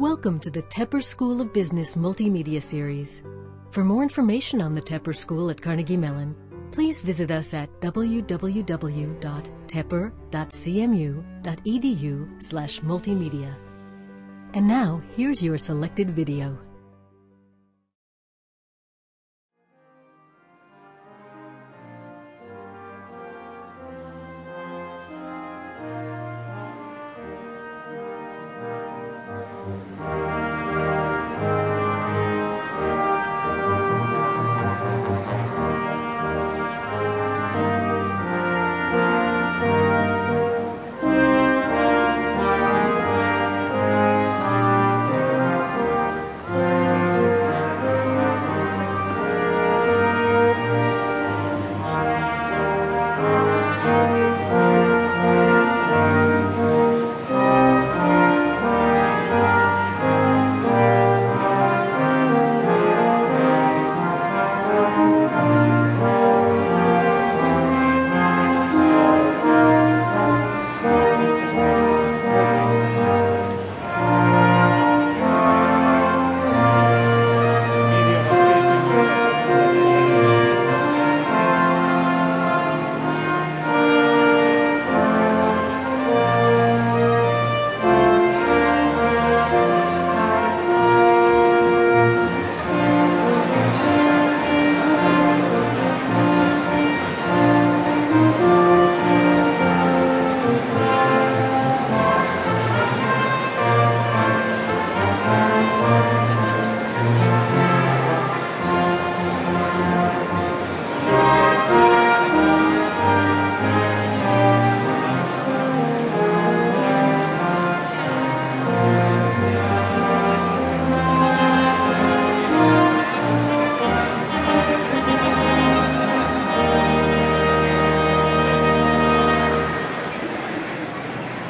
Welcome to the Tepper School of Business Multimedia Series. For more information on the Tepper School at Carnegie Mellon, please visit us at www.tepper.cmu.edu/multimedia. And now, here's your selected video.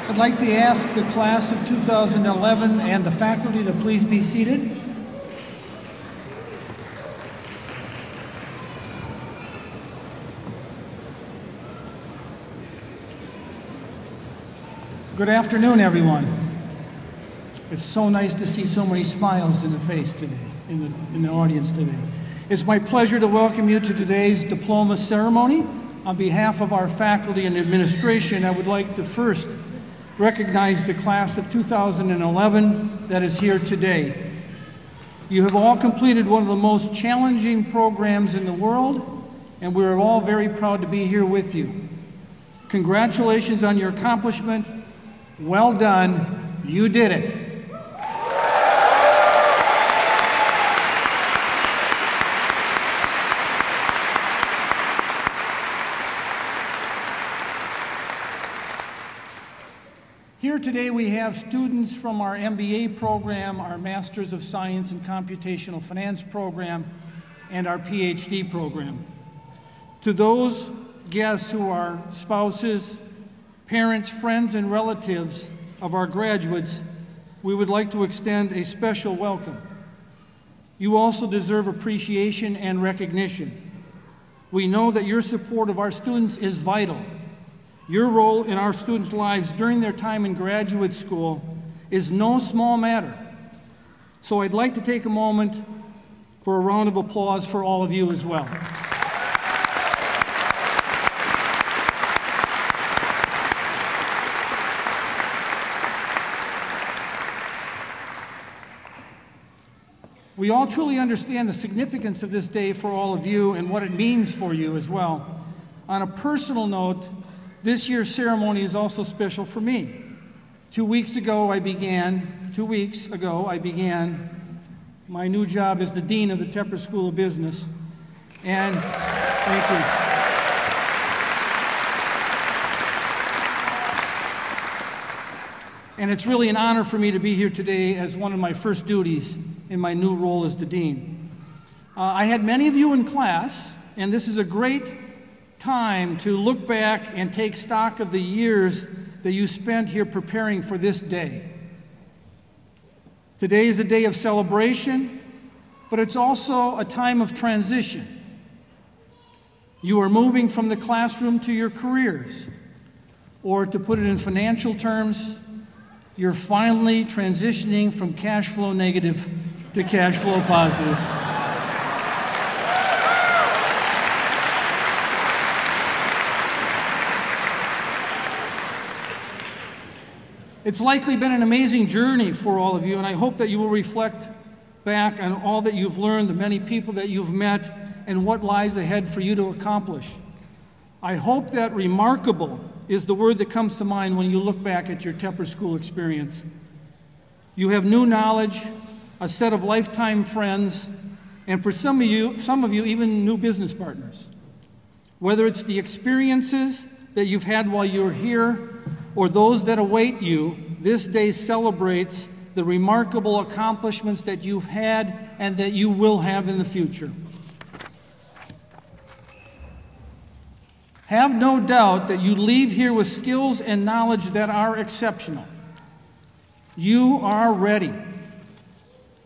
I'd like to ask the class of 2011 and the faculty to please be seated. Good afternoon, everyone. It's so nice to see so many smiles in the face today, in the audience today. It's my pleasure to welcome you to today's diploma ceremony. On behalf of our faculty and administration, I would like to first recognize the class of 2011 that is here today. You have all completed one of the most challenging programs in the world, and we're all very proud to be here with you. Congratulations on your accomplishment. Well done. You did it. Here today we have students from our MBA program, our Masters of Science in Computational Finance program, and our Ph.D. program. To those guests who are spouses, parents, friends, and relatives of our graduates, we would like to extend a special welcome. You also deserve appreciation and recognition. We know that your support of our students is vital. Your role in our students' lives during their time in graduate school is no small matter. So I'd like to take a moment for a round of applause for all of you as well. We all truly understand the significance of this day for all of you and what it means for you as well. On a personal note, this year's ceremony is also special for me. 2 weeks ago I began my new job as the Dean of the Tepper School of Business. And thank you. And it's really an honor for me to be here today as one of my first duties in my new role as the Dean. I had many of you in class, and this is a great time to look back and take stock of the years that you spent here preparing for this day. Today is a day of celebration, but it's also a time of transition. You are moving from the classroom to your careers, or to put it in financial terms, You're finally transitioning from cash flow negative to cash flow positive. It's likely been an amazing journey for all of you, and I hope that you will reflect back on all that you've learned, the many people that you've met, and what lies ahead for you to accomplish. I hope that remarkable is the word that comes to mind when you look back at your Tepper School experience. You have new knowledge, a set of lifetime friends, and for some of you, even new business partners. Whether it's the experiences that you've had while you're here or those that await you, this day celebrates the remarkable accomplishments that you've had and that you will have in the future. Have no doubt that you leave here with skills and knowledge that are exceptional. You are ready.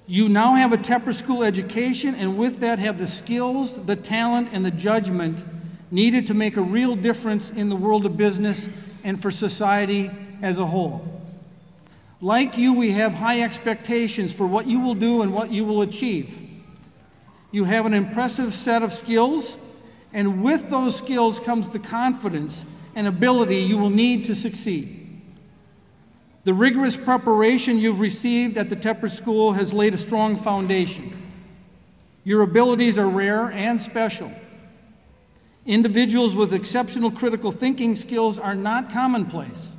You now have a Tepper School education, and with that have the skills, the talent, and the judgment needed to make a real difference in the world of business and for society as a whole. Like you, we have high expectations for what you will do and what you will achieve. You have an impressive set of skills, and with those skills comes the confidence and ability you will need to succeed. The rigorous preparation you've received at the Tepper School has laid a strong foundation. Your abilities are rare and special. Individuals with exceptional critical thinking skills are not commonplace.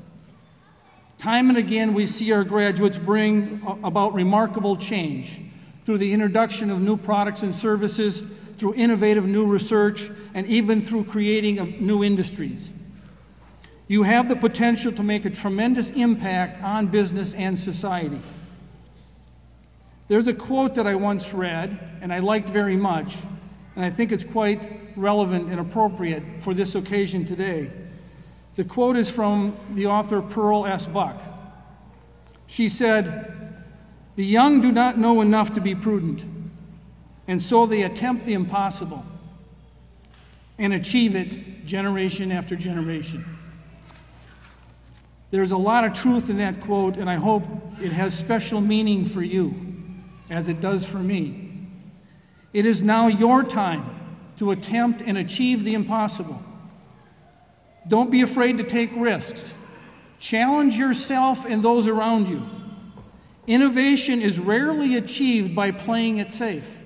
Time and again, we see our graduates bring about remarkable change through the introduction of new products and services, through innovative new research, and even through creating new industries. You have the potential to make a tremendous impact on business and society. There's a quote that I once read, and I liked very much, and I think it's quite relevant and appropriate for this occasion today. The quote is from the author Pearl S. Buck. She said, "The young do not know enough to be prudent, and so they attempt the impossible and achieve it generation after generation." There's a lot of truth in that quote, and I hope it has special meaning for you, as it does for me. It is now your time to attempt and achieve the impossible. Don't be afraid to take risks. Challenge yourself and those around you. Innovation is rarely achieved by playing it safe.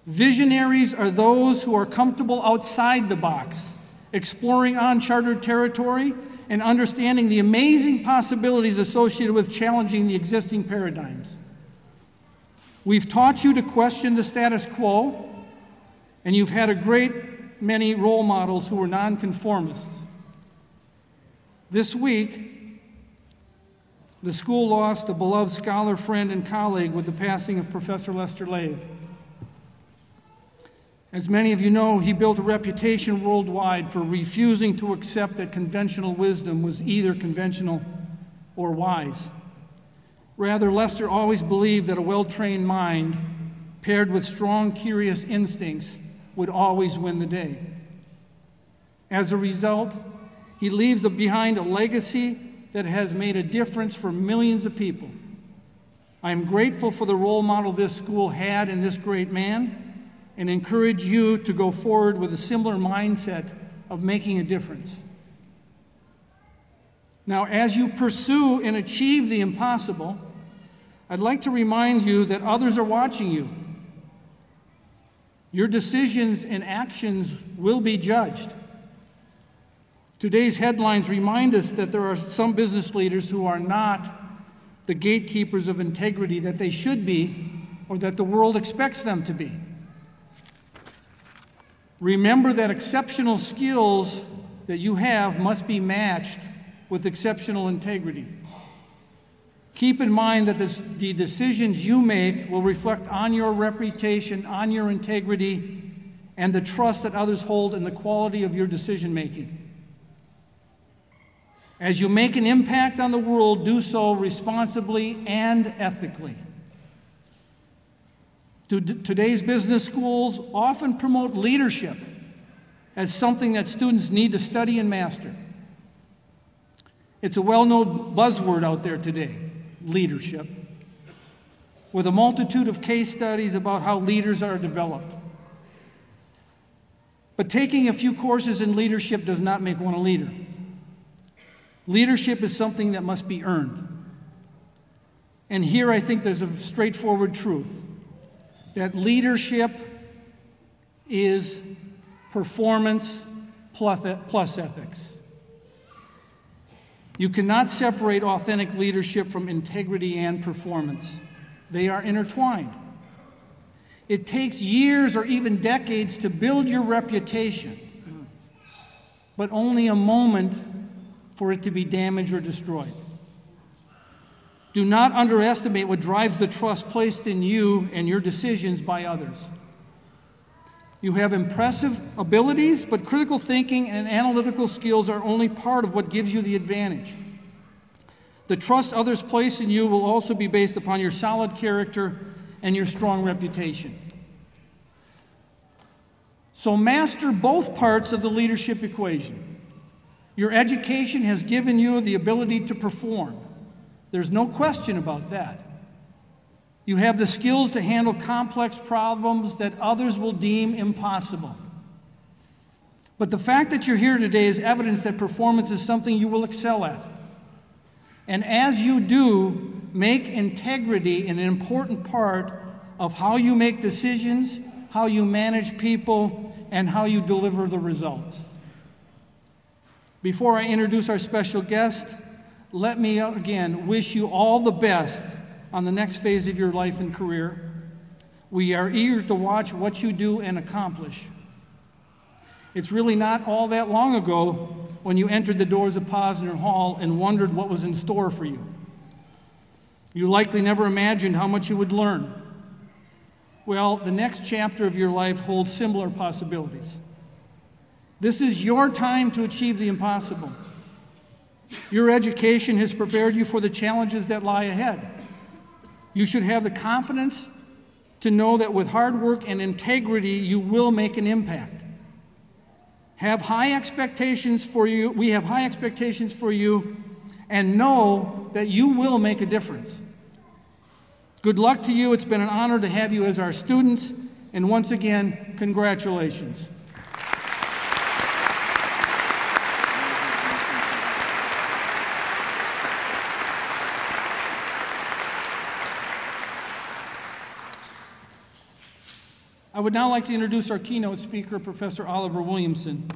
Visionaries are those who are comfortable outside the box, exploring uncharted territory and understanding the amazing possibilities associated with challenging the existing paradigms. We've taught you to question the status quo, and you've had a great many role models who were nonconformists. This week, the school lost a beloved scholar, friend, and colleague with the passing of Professor Lester Lave. As many of you know, he built a reputation worldwide for refusing to accept that conventional wisdom was either conventional or wise. Rather, Lester always believed that a well-trained mind, paired with strong, curious instincts, would always win the day. As a result, he leaves behind a legacy that has made a difference for millions of people. I am grateful for the role model this school had in this great man, and encourage you to go forward with a similar mindset of making a difference. Now, as you pursue and achieve the impossible, I'd like to remind you that others are watching you. Your decisions and actions will be judged. Today's headlines remind us that there are some business leaders who are not the gatekeepers of integrity that they should be or that the world expects them to be. Remember that exceptional skills that you have must be matched with exceptional integrity. Keep in mind that the decisions you make will reflect on your reputation, on your integrity, and the trust that others hold in the quality of your decision-making. As you make an impact on the world, do so responsibly and ethically. Today's business schools often promote leadership as something that students need to study and master. It's a well-known buzzword out there today, leadership, with a multitude of case studies about how leaders are developed. But taking a few courses in leadership does not make one a leader. Leadership is something that must be earned. And here I think there's a straightforward truth, that leadership is performance plus ethics. You cannot separate authentic leadership from integrity and performance. They are intertwined. It takes years or even decades to build your reputation, but only a moment for it to be damaged or destroyed. Do not underestimate what drives the trust placed in you and your decisions by others. You have impressive abilities, but critical thinking and analytical skills are only part of what gives you the advantage. The trust others place in you will also be based upon your solid character and your strong reputation. So master both parts of the leadership equation. Your education has given you the ability to perform. There's no question about that. You have the skills to handle complex problems that others will deem impossible. But the fact that you're here today is evidence that performance is something you will excel at. And as you do, make integrity an important part of how you make decisions, how you manage people, and how you deliver the results. Before I introduce our special guest, let me again wish you all the best on the next phase of your life and career. We are eager to watch what you do and accomplish. It's really not all that long ago when you entered the doors of Posner Hall and wondered what was in store for you. You likely never imagined how much you would learn. Well, the next chapter of your life holds similar possibilities. This is your time to achieve the impossible. Your education has prepared you for the challenges that lie ahead. You should have the confidence to know that with hard work and integrity, you will make an impact. Have high expectations for you. We have high expectations for you, and know that you will make a difference. Good luck to you. It's been an honor to have you as our students, and once again, congratulations. I would now like to introduce our keynote speaker, Professor Oliver Williamson.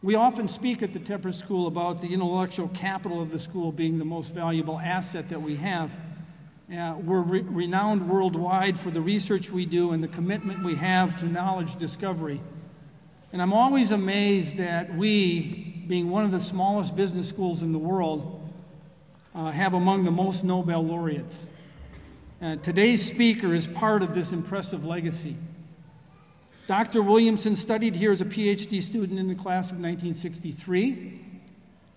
We often speak at the Tepper School about the intellectual capital of the school being the most valuable asset that we have. We're renowned worldwide for the research we do and the commitment we have to knowledge discovery. And I'm always amazed that we, being one of the smallest business schools in the world, have among the most Nobel laureates. Today's speaker is part of this impressive legacy. Dr. Williamson studied here as a Ph.D. student in the class of 1963,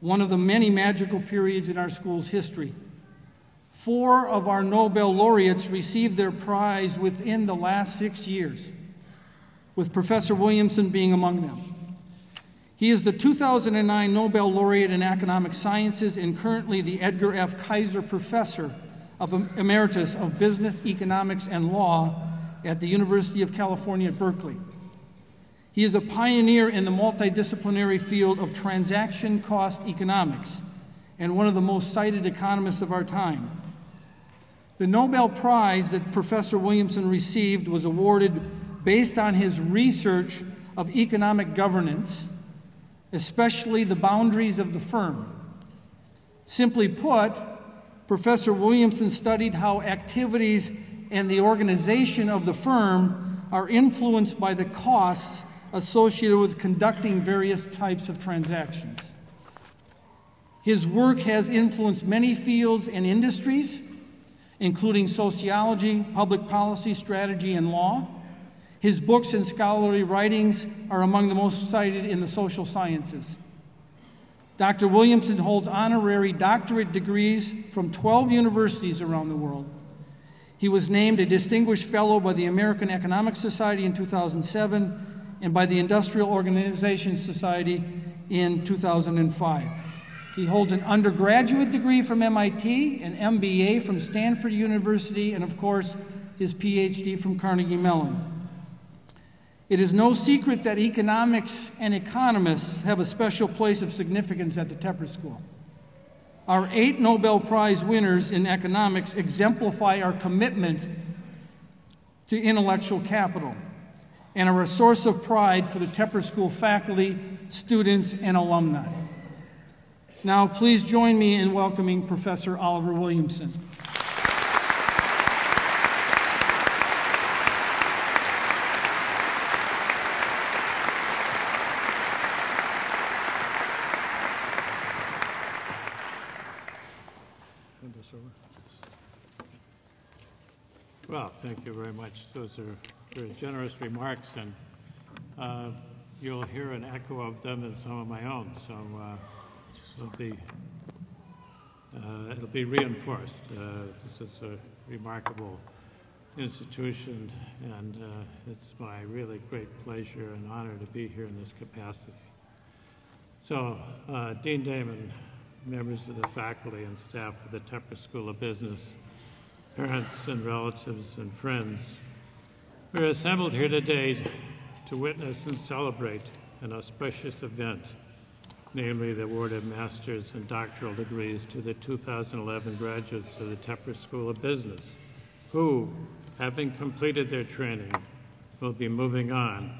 one of the many magical periods in our school's history. 4 of our Nobel laureates received their prize within the last 6 years, with Professor Williamson being among them. He is the 2009 Nobel laureate in economic sciences and currently the Edgar F. Kaiser Professor of Emeritus of Business, Economics, and Law at the University of California at Berkeley. He is a pioneer in the multidisciplinary field of transaction cost economics and one of the most cited economists of our time. The Nobel Prize that Professor Williamson received was awarded based on his research of economic governance, especially the boundaries of the firm. Simply put, Professor Williamson studied how activities and the organization of the firm are influenced by the costs associated with conducting various types of transactions. His work has influenced many fields and industries, including sociology, public policy, strategy, and law. His books and scholarly writings are among the most cited in the social sciences. Dr. Williamson holds honorary doctorate degrees from 12 universities around the world. He was named a Distinguished Fellow by the American Economic Society in 2007 and by the Industrial Organization Society in 2005. He holds an undergraduate degree from MIT, an MBA from Stanford University, and of course, his Ph.D. from Carnegie Mellon. It is no secret that economics and economists have a special place of significance at the Tepper School. Our 8 Nobel Prize winners in economics exemplify our commitment to intellectual capital and are a source of pride for the Tepper School faculty, students, and alumni. Now, please join me in welcoming Professor Oliver Williamson. Well, thank you very much. Those are very generous remarks, and you'll hear an echo of them in some of my own, so it'll be reinforced. This is a remarkable institution, and it's my really great pleasure and honor to be here in this capacity. So, Dean Damon, members of the faculty and staff of the Tepper School of Business, parents and relatives and friends, we're assembled here today to witness and celebrate an auspicious event, namely the award of master's and doctoral degrees to the 2011 graduates of the Tepper School of Business, who, having completed their training, will be moving on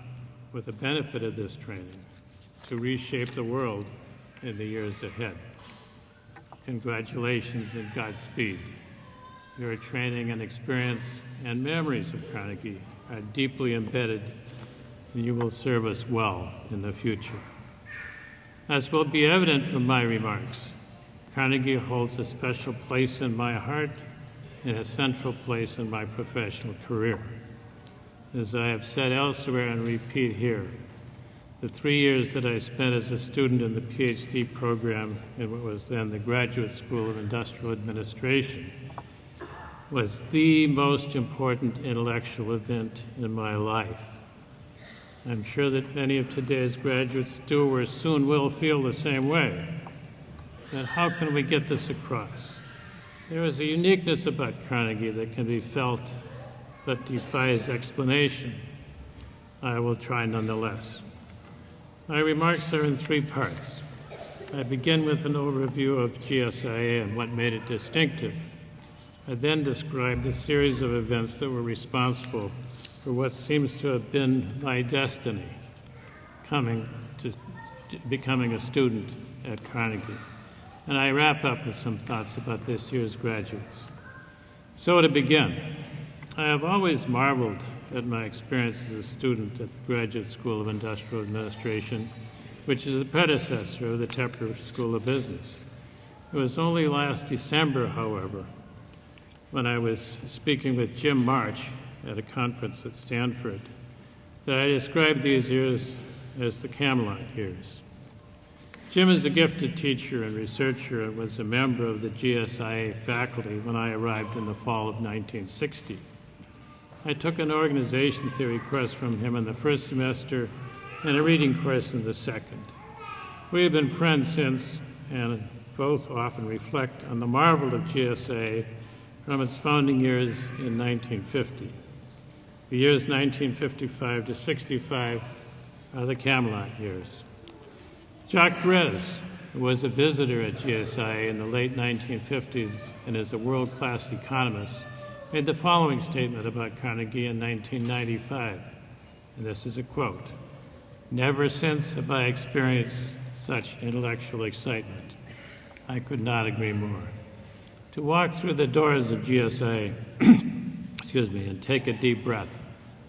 with the benefit of this training to reshape the world in the years ahead. Congratulations and Godspeed. Your training and experience and memories of Carnegie are deeply embedded, and you will serve us well in the future. As will be evident from my remarks, Carnegie holds a special place in my heart and a central place in my professional career. As I have said elsewhere and repeat here, the 3 years that I spent as a student in the Ph.D. program in what was then the Graduate School of Industrial Administration was the most important intellectual event in my life. I'm sure that many of today's graduates do or soon will feel the same way. But how can we get this across? There is a uniqueness about Carnegie that can be felt but defies explanation. I will try nonetheless. My remarks are in 3 parts. I begin with an overview of GSIA and what made it distinctive. I then described a series of events that were responsible for what seems to have been my destiny, becoming a student at Carnegie. And I wrap up with some thoughts about this year's graduates. So to begin, I have always marveled at my experience as a student at the Graduate School of Industrial Administration, which is the predecessor of the Tepper School of Business. It was only last December, however, when I was speaking with Jim March at a conference at Stanford, that I described these years as the Camelot years. Jim is a gifted teacher and researcher and was a member of the GSIA faculty when I arrived in the fall of 1960. I took an organization theory course from him in the first semester and a reading course in the second. We have been friends since, and both often reflect on the marvel of GSIA from its founding years in 1950. The years 1955 to 65 are the Camelot years. Jacques Drez, who was a visitor at GSIA in the late 1950s and is a world-class economist, made the following statement about Carnegie in 1995, and this is a quote: "Never since have I experienced such intellectual excitement." I could not agree more. To walk through the doors of GSIA, and take a deep breath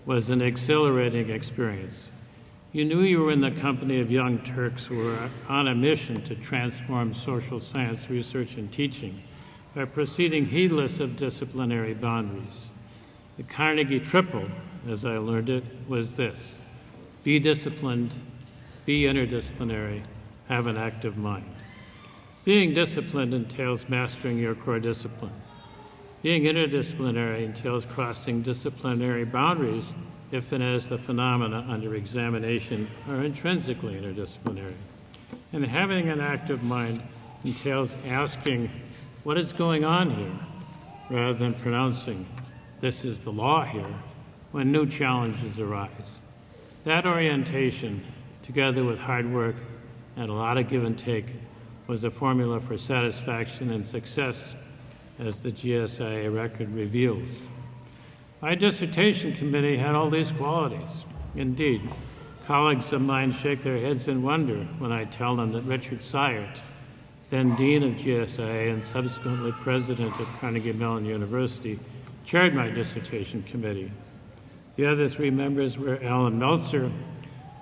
was an exhilarating experience. You knew you were in the company of young Turks who were on a mission to transform social science research and teaching by proceeding heedless of disciplinary boundaries. The Carnegie triple, as I learned it, was this: be disciplined, be interdisciplinary, have an active mind. Being disciplined entails mastering your core discipline. Being interdisciplinary entails crossing disciplinary boundaries if and as the phenomena under examination are intrinsically interdisciplinary. And having an active mind entails asking what is going on here rather than pronouncing this is the law here when new challenges arise. That orientation, together with hard work and a lot of give and take, was a formula for satisfaction and success, as the GSIA record reveals. My dissertation committee had all these qualities. Indeed, colleagues of mine shake their heads in wonder when I tell them that Richard Seiert, then Dean of GSIA and subsequently President of Carnegie Mellon University, chaired my dissertation committee. The other three members were Alan Meltzer,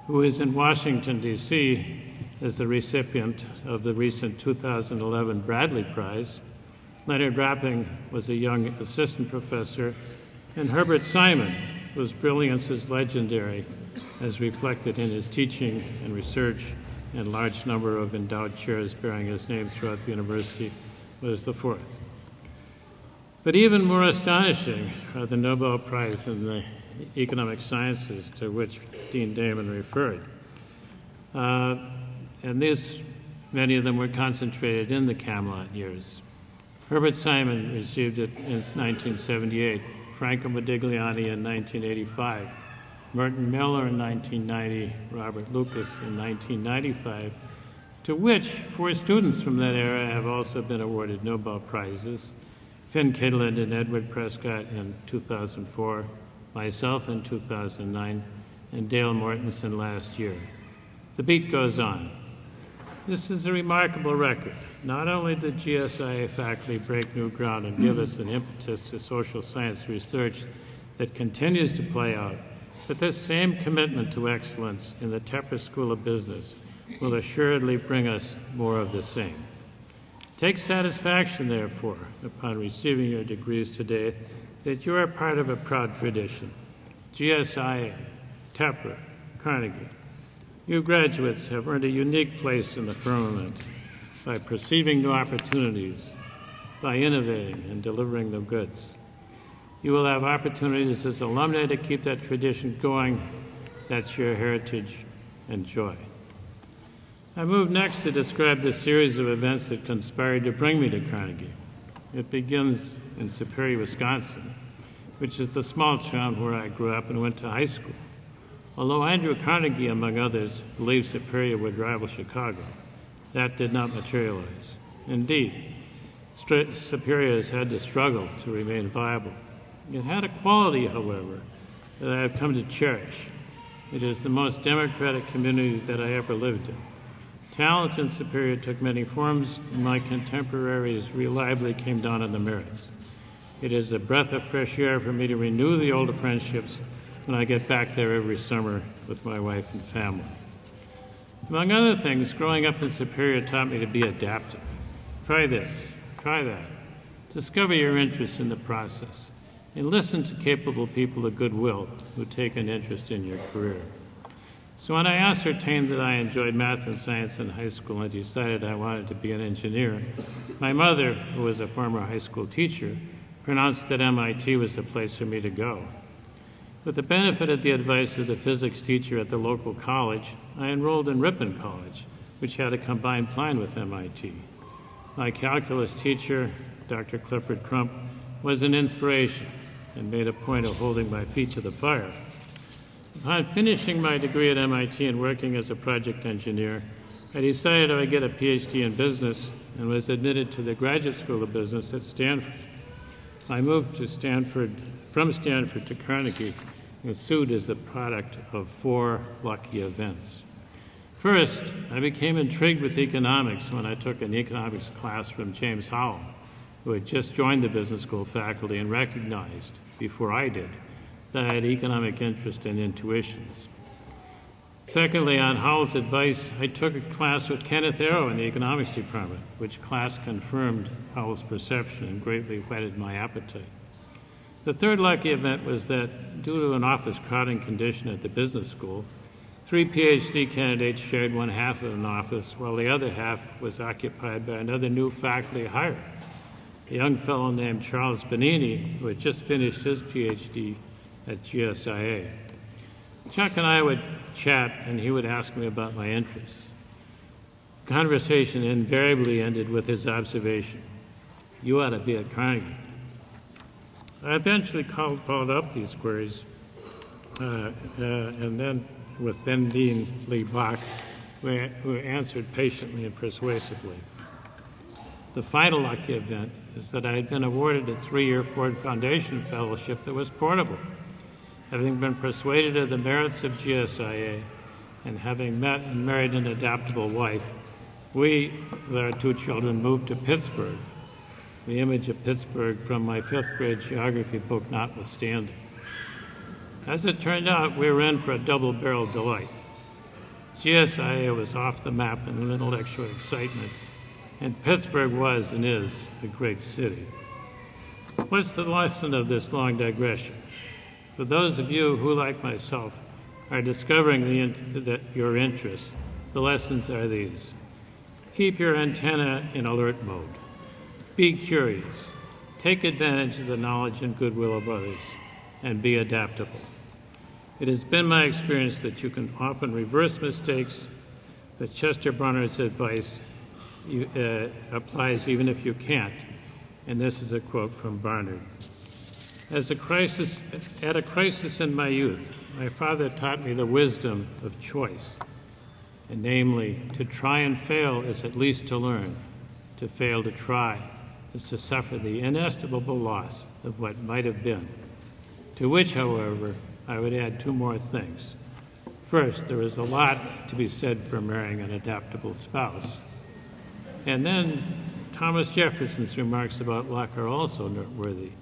who is in Washington, D.C., as the recipient of the recent 2011 Bradley Prize. Leonard Rapping was a young assistant professor, and Herbert Simon, whose brilliance is legendary, as reflected in his teaching and research and large number of endowed chairs bearing his name throughout the university, was the fourth. But even more astonishing are the Nobel Prize in the economic sciences to which Dean Damon referred. And many of them were concentrated in the Camelot years. Herbert Simon received it in 1978, Franco Modigliani in 1985, Merton Miller in 1990, Robert Lucas in 1995, to which 4 students from that era have also been awarded Nobel Prizes: Finn Kydland and Edward Prescott in 2004, myself in 2009, and Dale Mortensen last year. The beat goes on. This is a remarkable record. Not only did GSIA faculty break new ground and give us an impetus to social science research that continues to play out, but this same commitment to excellence in the Tepper School of Business will assuredly bring us more of the same. Take satisfaction, therefore, upon receiving your degrees today, that you are part of a proud tradition. GSIA, Tepper, Carnegie. You graduates have earned a unique place in the firmament by perceiving new opportunities, by innovating and delivering the goods. You will have opportunities as alumni to keep that tradition going. That's your heritage and joy. I move next to describe the series of events that conspired to bring me to Carnegie. It begins in Superior, Wisconsin, which is the small town where I grew up and went to high school. Although Andrew Carnegie, among others, believed Superior would rival Chicago, that did not materialize. Indeed, Superior has had to struggle to remain viable. It had a quality, however, that I have come to cherish. It is the most democratic community that I ever lived in. Talent in Superior took many forms, and my contemporaries reliably came down on the merits. It is a breath of fresh air for me to renew the older friendships when I get back there every summer with my wife and family. Among other things, growing up in Superior taught me to be adaptive. Try this, try that. Discover your interests in the process, and listen to capable people of goodwill who take an interest in your career. So when I ascertained that I enjoyed math and science in high school and decided I wanted to be an engineer, my mother, who was a former high school teacher, pronounced that MIT was the place for me to go. With the benefit of the advice of the physics teacher at the local college, I enrolled in Ripon College, which had a combined plan with MIT. My calculus teacher, Dr. Clifford Crump, was an inspiration and made a point of holding my feet to the fire. Upon finishing my degree at MIT and working as a project engineer, I decided I would get a Ph.D. in business and was admitted to the Graduate School of Business at Stanford. I moved to from Stanford to Carnegie, and sued as a product of 4 lucky events. First, I became intrigued with economics when I took an economics class from James Howell, who had just joined the business school faculty and recognized, before I did, that I had economic interest and intuitions. Secondly, on Howell's advice, I took a class with Kenneth Arrow in the economics department, which class confirmed Howell's perception and greatly whetted my appetite. The third lucky event was that, due to an office crowding condition at the business school, 3 Ph.D. candidates shared one half of an office, while the other half was occupied by another new faculty hire, a young fellow named Charles Benini, who had just finished his Ph.D. at GSIA. Chuck and I would chat, and he would ask me about my interests. The conversation invariably ended with his observation, "You ought to be at Carnegie." I eventually followed up these queries, and then with then Dean Lee Bach, who answered patiently and persuasively. The final lucky event is that I had been awarded a 3-year Ford Foundation Fellowship that was portable. Having been persuaded of the merits of GSIA and having met and married an adaptable wife, we, with our 2 children, moved to Pittsburgh, the image of Pittsburgh from my 5th grade geography book notwithstanding. As it turned out, we were in for a double-barrel delight. GSIA was off the map in intellectual excitement, and Pittsburgh was and is a great city. What's the lesson of this long digression? For those of you who, like myself, are discovering your interests, the lessons are these. Keep your antenna in alert mode. Be curious. Take advantage of the knowledge and goodwill of others, and be adaptable. It has been my experience that you can often reverse mistakes, but Chester Barnard's advice applies even if you can't, and this is a quote from Barnard. At a crisis in my youth, my father taught me the wisdom of choice, and namely, to try and fail is at least to learn. To fail to try is to suffer the inestimable loss of what might have been. To which, however, I would add 2 more things. First, there is a lot to be said for marrying an adaptable spouse. And then Thomas Jefferson's remarks about luck are also noteworthy.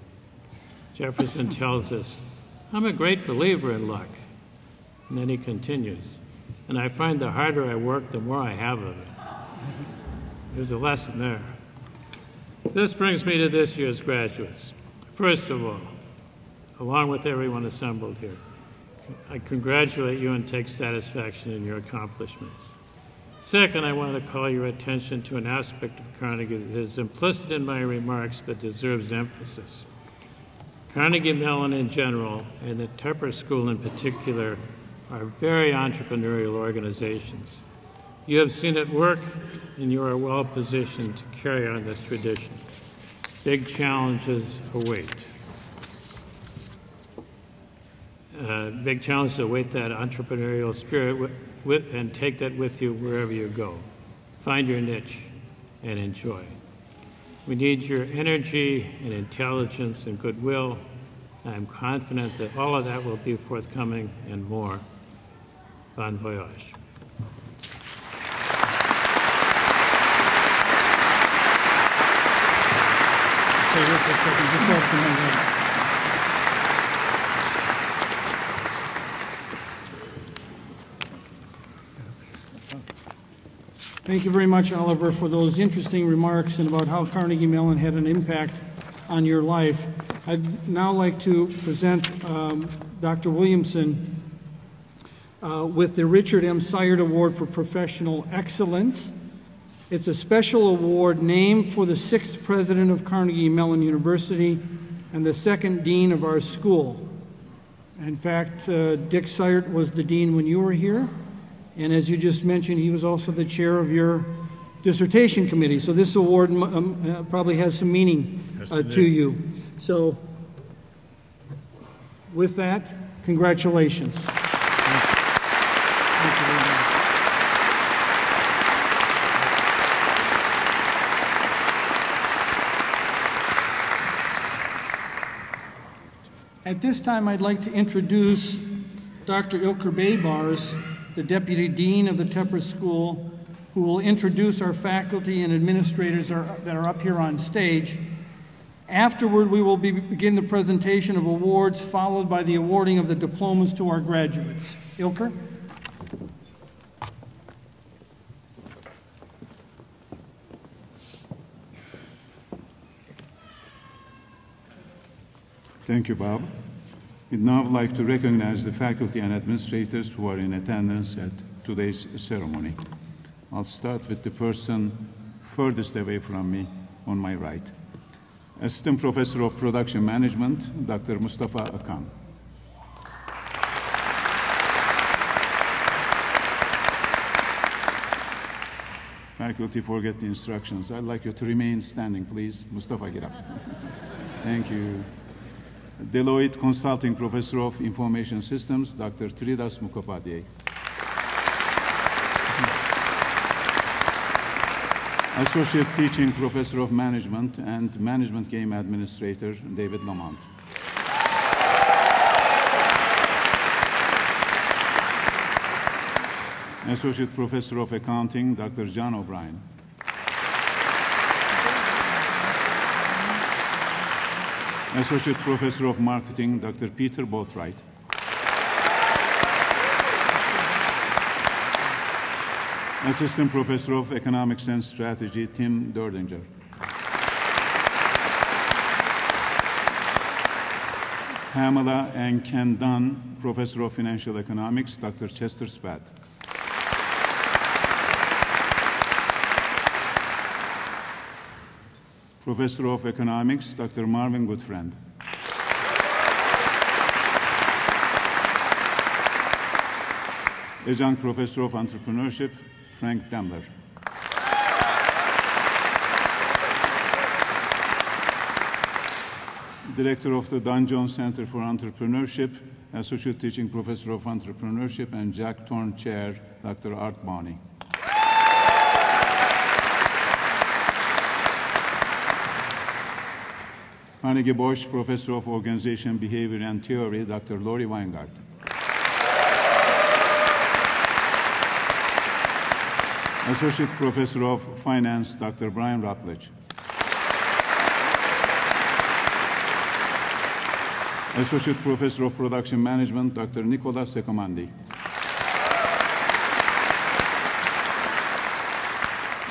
Jefferson tells us, "I'm a great believer in luck." And then he continues, "And I find the harder I work, the more I have of it." There's a lesson there. This brings me to this year's graduates. First of all, along with everyone assembled here, I congratulate you and take satisfaction in your accomplishments. Second, I want to call your attention to an aspect of Carnegie that is implicit in my remarks but deserves emphasis. Carnegie Mellon in general, and the Tepper School in particular, are very entrepreneurial organizations. You have seen it work, and you are well positioned to carry on this tradition. Big challenges await. Big challenges await that entrepreneurial spirit and take that with you wherever you go. Find your niche and enjoy. We need your energy and intelligence and goodwill. I'm confident that all of that will be forthcoming and more. Bon voyage. Thank you very much, Oliver, for those interesting remarks and about how Carnegie Mellon had an impact on your life. I'd now like to present Dr. Williamson with the Richard M. Syard Award for Professional Excellence. It's a special award named for the 6th president of Carnegie Mellon University and the 2nd dean of our school. In fact, Dick Syard was the dean when you were here, and as you just mentioned, he was also the chair of your dissertation committee. So this award probably has some meaning to you. So with that, congratulations. Thank you very much. At this time, I'd like to introduce Dr. Ilker Baybars, the Deputy Dean of the Tepper School, who will introduce our faculty and administrators that are up here on stage. Afterward, we will begin the presentation of awards, followed by the awarding of the diplomas to our graduates. Ilker? Thank you, Bob. We'd now like to recognize the faculty and administrators who are in attendance at today's ceremony. I'll start with the person furthest away from me on my right. Assistant Professor of Production Management, Dr. Mustafa Akan. Faculty forget the instructions. I'd like you to remain standing, please. Mustafa, get up. Thank you. Deloitte Consulting Professor of Information Systems, Dr. Tridas Mukhopadhyay. Associate Teaching Professor of Management and Management Game Administrator, David Lamont. Associate Professor of Accounting, Dr. John O'Brien. Associate Professor of Marketing, Dr. Peter Boatwright. Assistant Professor of Economics and Strategy, Tim Derdinger. Pamela and Ken Dunn, Professor of Financial Economics, Dr. Chester Spatt. Professor of Economics, Dr. Marvin Goodfriend. Adjunct Professor of Entrepreneurship, Frank Daimler. Director of the Don Jones Center for Entrepreneurship, Associate Teaching Professor of Entrepreneurship, and Jack Thorne Chair, Dr. Art Bonney. Carnegie Bosch Professor of Organization, Behavior, and Theory, Dr. Lori Weingart. Associate Professor of Finance, Dr. Brian Rutledge. Associate Professor of Production Management, Dr. Nicola Secomandi.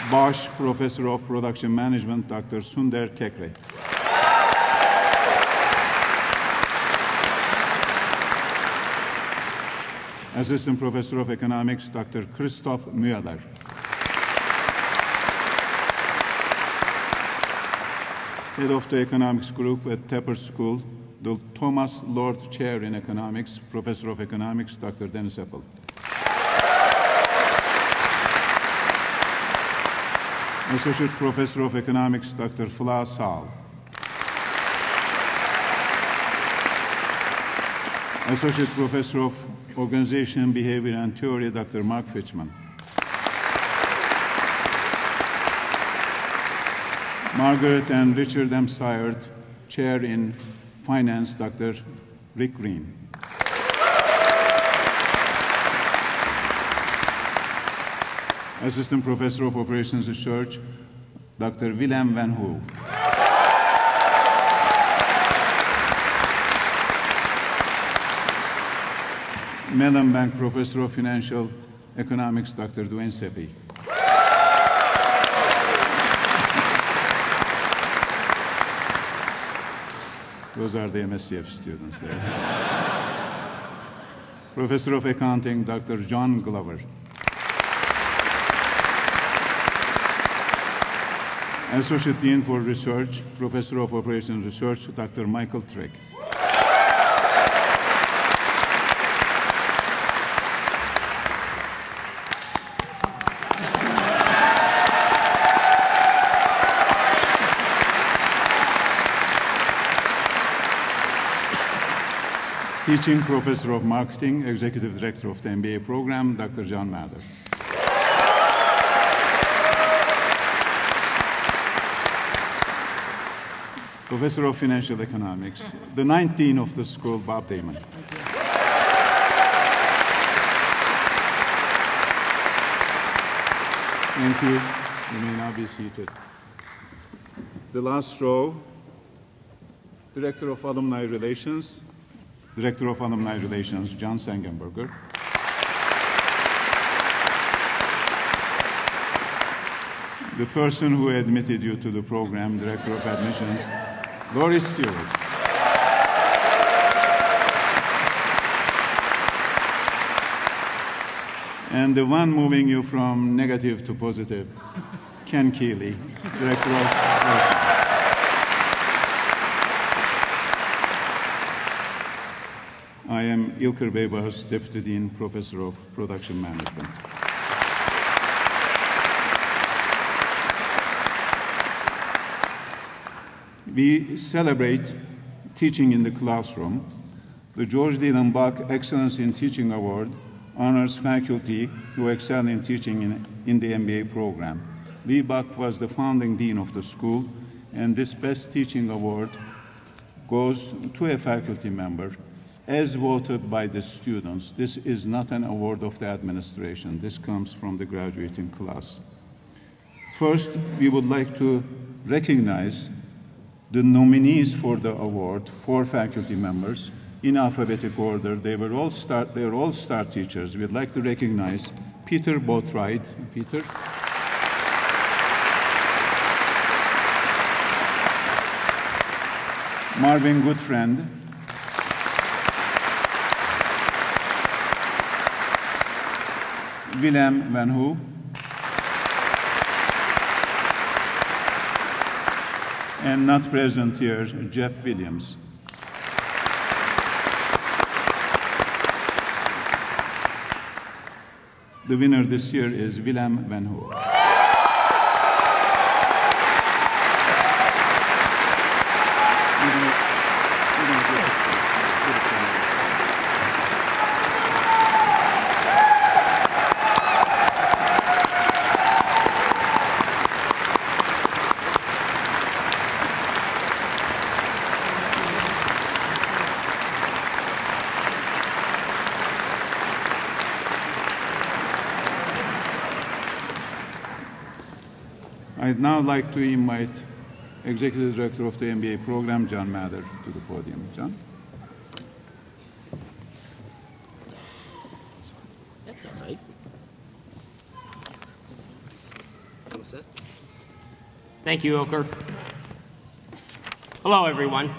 Bosch Professor of Production Management, Dr. Sunder Kekre. Assistant Professor of Economics, Dr. Christoph Müller. Head of the Economics Group at Tepper School, the Thomas Lord Chair in Economics, Professor of Economics, Dr. Dennis Eppel. Associate Professor of Economics, Dr. Fla Saal. Associate Professor of Organization, Behavior, and Theory, Dr. Mark Fitchman. Margaret and Richard M. Syard, Chair in Finance, Dr. Rick Green. Assistant Professor of Operations Research, Dr. Willem van Hoof. Mellon Bank Professor of Financial Economics, Dr. Dwayne Seppi. Those are the MSCF students there. Professor of Accounting, Dr. John Glover. Associate Dean for Research, Professor of Operations Research, Dr. Michael Trigg. Teaching Professor of Marketing, Executive Director of the MBA program, Dr. John Mather. Professor of Financial Economics, the 19 of the school, Bob Damon. Thank you. You may now be seated. The last row, Director of Alumni Relations, Director of Alumni Relations, John Sangenberger. The person who admitted you to the program, Director of Admissions, Lori Stewart. And the one moving you from negative to positive, Ken Keeley, Director of I am Ilker Beybars, Deputy Dean, Professor of Production Management. we celebrate teaching in the classroom. The George D. Dunlop Excellence in Teaching Award honors faculty who excel in teaching in the MBA program. Lee Buck was the founding dean of the school, and this Best Teaching Award goes to a faculty member as voted by the students. This is not an award of the administration. This comes from the graduating class. First, we would like to recognize the nominees for the award, 4 faculty members, in alphabetic order. They are all star teachers. We'd like to recognize Peter Boatwright. Peter. Marvin Goodfriend. Willem Van Hoe. And not present here, Jeff Williams. The winner this year is Willem Van Hoe. I'd now like to invite Executive Director of the MBA program, John Mather, to the podium. John? That's all right. What's that? Thank you, Oker. Hello, everyone.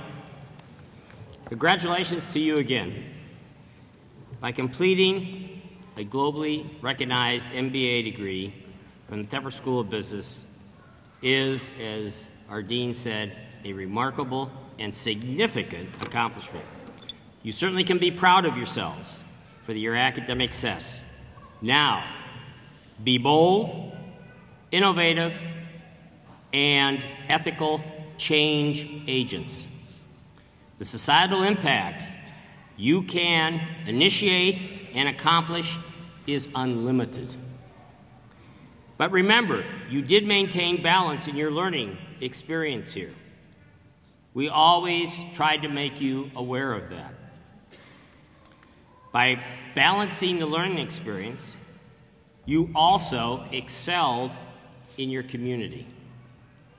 Congratulations to you again. By completing a globally recognized MBA degree from the Tepper School of Business is, as our dean said, a remarkable and significant accomplishment. You certainly can be proud of yourselves for your academic success. Now, be bold, innovative, and ethical change agents. The societal impact you can initiate and accomplish is unlimited. But remember, you did maintain balance in your learning experience here. We always tried to make you aware of that. By balancing the learning experience, you also excelled in your community.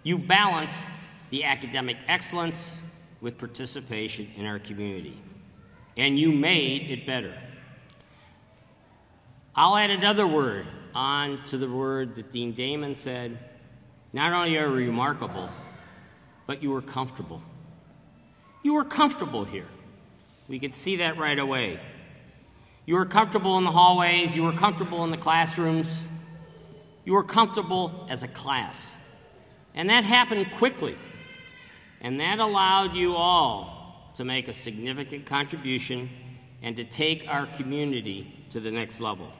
You balanced the academic excellence with participation in our community, and you made it better. I'll add another word on to the word that Dean Damon said. Not only are you remarkable, but you were comfortable. You were comfortable here. We could see that right away. You were comfortable in the hallways. You were comfortable in the classrooms. You were comfortable as a class. And that happened quickly. And that allowed you all to make a significant contribution and to take our community to the next level.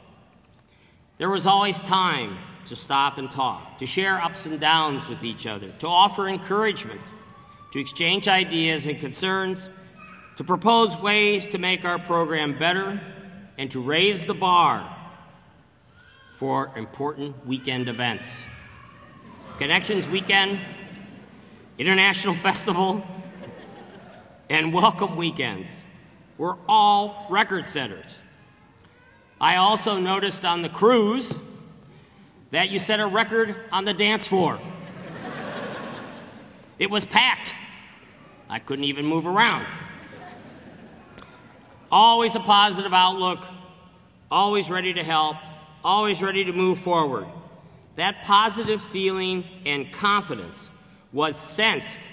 There was always time to stop and talk, to share ups and downs with each other, to offer encouragement, to exchange ideas and concerns, to propose ways to make our program better, and to raise the bar for important weekend events. Connections Weekend, International Festival, and Welcome Weekends were all record setters. I also noticed on the cruise that you set a record on the dance floor. It was packed. I couldn't even move around. Always a positive outlook, always ready to help, always ready to move forward. That positive feeling and confidence was sensed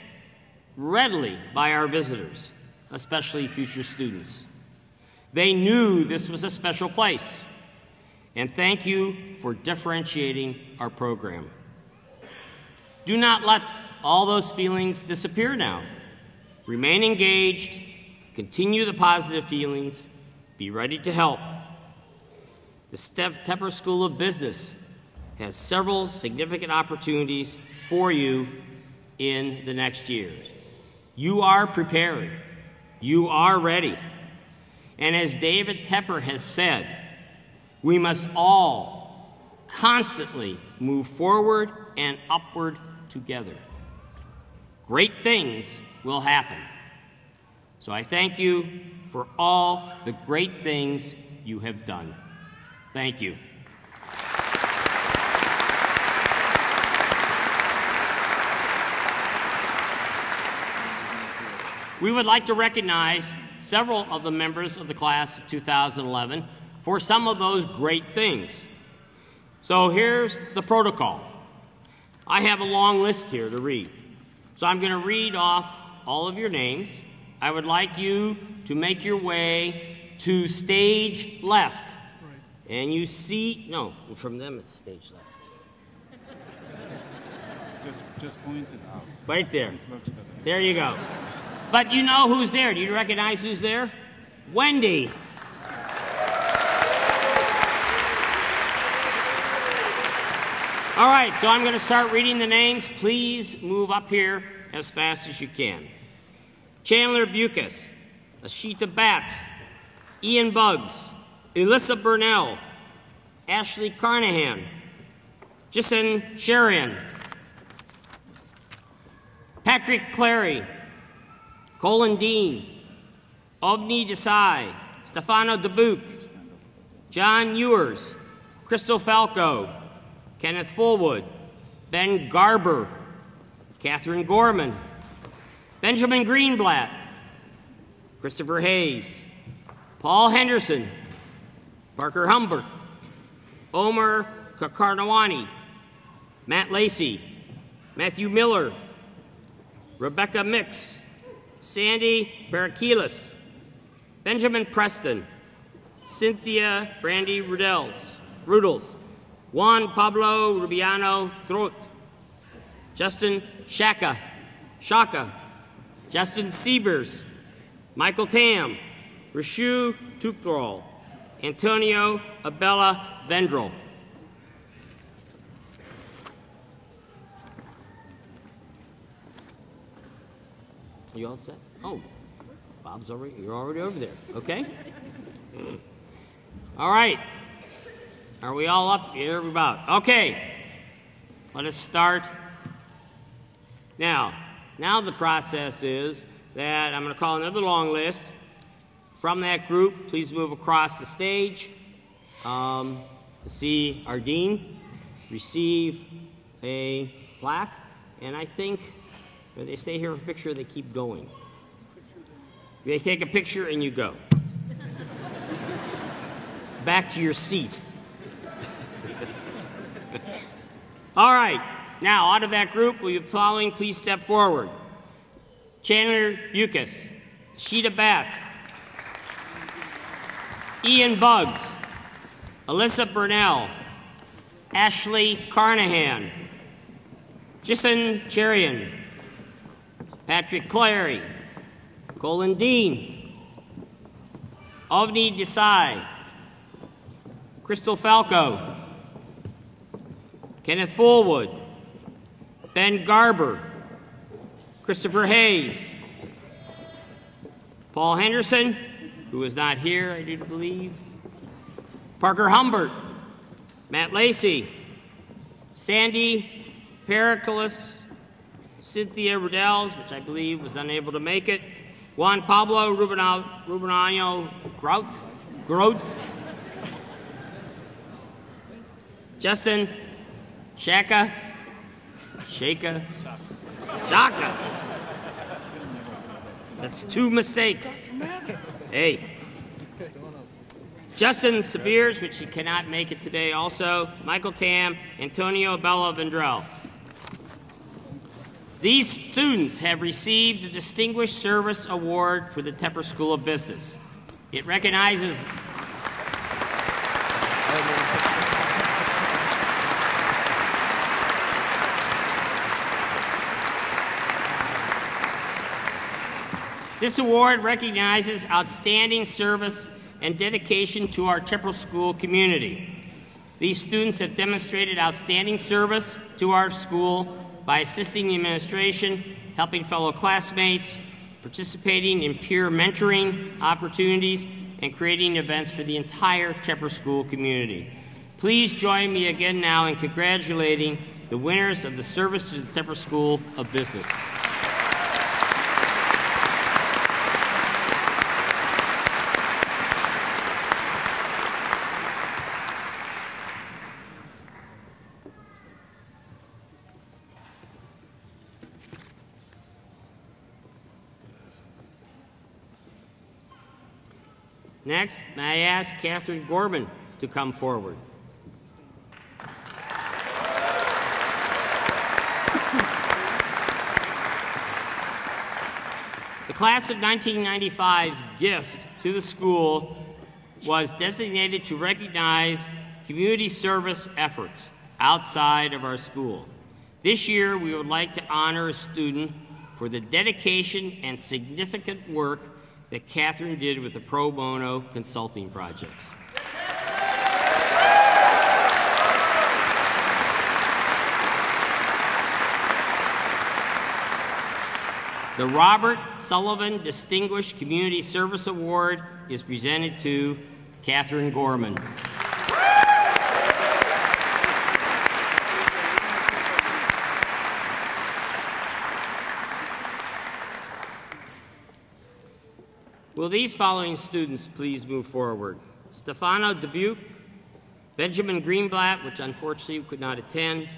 readily by our visitors, especially future students. They knew this was a special place. And thank you for differentiating our program. Do not let all those feelings disappear now. Remain engaged, continue the positive feelings, be ready to help. The Tepper School of Business has several significant opportunities for you in the next years. You are prepared. You are ready. And as David Tepper has said, we must all constantly move forward and upward together. Great things will happen. So I thank you for all the great things you have done. Thank you. We would like to recognize several of the members of the class of 2011 for some of those great things. So here's the protocol. I have a long list here to read. So I'm going to read off all of your names. I would like you to make your way to stage left. And you see, no, from them it's stage left. Just point it out. Right there. There you go. But you know who's there. Do you recognize who's there? Wendy. All right, so I'm going to start reading the names. Please move up here as fast as you can. Chandler Bucas, Ashita Batt, Ian Buggs, Elissa Burnell, Ashley Carnahan, Jason Sherian, Patrick Clary, Colin Dean, Ovni Desai, Stefano Dubuque, John Ewers, Crystal Falco, Kenneth Fullwood, Ben Garber, Catherine Gorman, Benjamin Greenblatt, Christopher Hayes, Paul Henderson, Parker Humbert, Omer Kakarnawani, Matt Lacey, Matthew Miller, Rebecca Mix, Sandy Barakilis, Benjamin Preston, Cynthia Brandy Rudels, Juan Pablo Rubiano Trot, Justin Shaka, Justin Siebers, Michael Tam, Rashu Tukral, Antonio Abella Vendrell. You all set? Oh, Bob's already, you're already over there. Okay. All right. Are we all up here? About. Okay. Let us start. Now the process is that I'm going to call another long list. From that group, please move across the stage to see our dean receive a plaque. And I think when they stay here for a picture, they keep going. They take a picture and you go. Back to your seat. All right. Now, out of that group, will you following please step forward? Chandler Bucas, Sheeta Batt, Ian Buggs, Alyssa Burnell, Ashley Carnahan, Jason Cherian, Patrick Clary, Colin Dean, Ovni Desai, Crystal Falco, Kenneth Fullwood, Ben Garber, Christopher Hayes, Paul Henderson, who is not here, I do believe, Parker Humbert, Matt Lacey, Sandy Pericles, Cynthia Rudels, which I believe was unable to make it, Juan Pablo Rubinano Grote, Justin Shaka. That's two mistakes. Hey. Justin Sabirs, which he cannot make it today also. Michael Tam, Antonio Bella Vendrell. These students have received the Distinguished Service Award for the Tepper School of Business. It recognizes This award recognizes outstanding service and dedication to our Tepper School community. These students have demonstrated outstanding service to our school by assisting the administration, helping fellow classmates, participating in peer mentoring opportunities, and creating events for the entire Tepper School community. Please join me again now in congratulating the winners of the Service to the Tepper School of Business. Next, may I ask Catherine Gorman to come forward. The class of 1995's gift to the school was designated to recognize community service efforts outside of our school. This year, we would like to honor a student for the dedication and significant work that Catherine did with the pro bono consulting projects. The Robert Sullivan Distinguished Community Service Award is presented to Catherine Gorman. Will these following students please move forward? Stefano Dubuque, Benjamin Greenblatt, which unfortunately could not attend,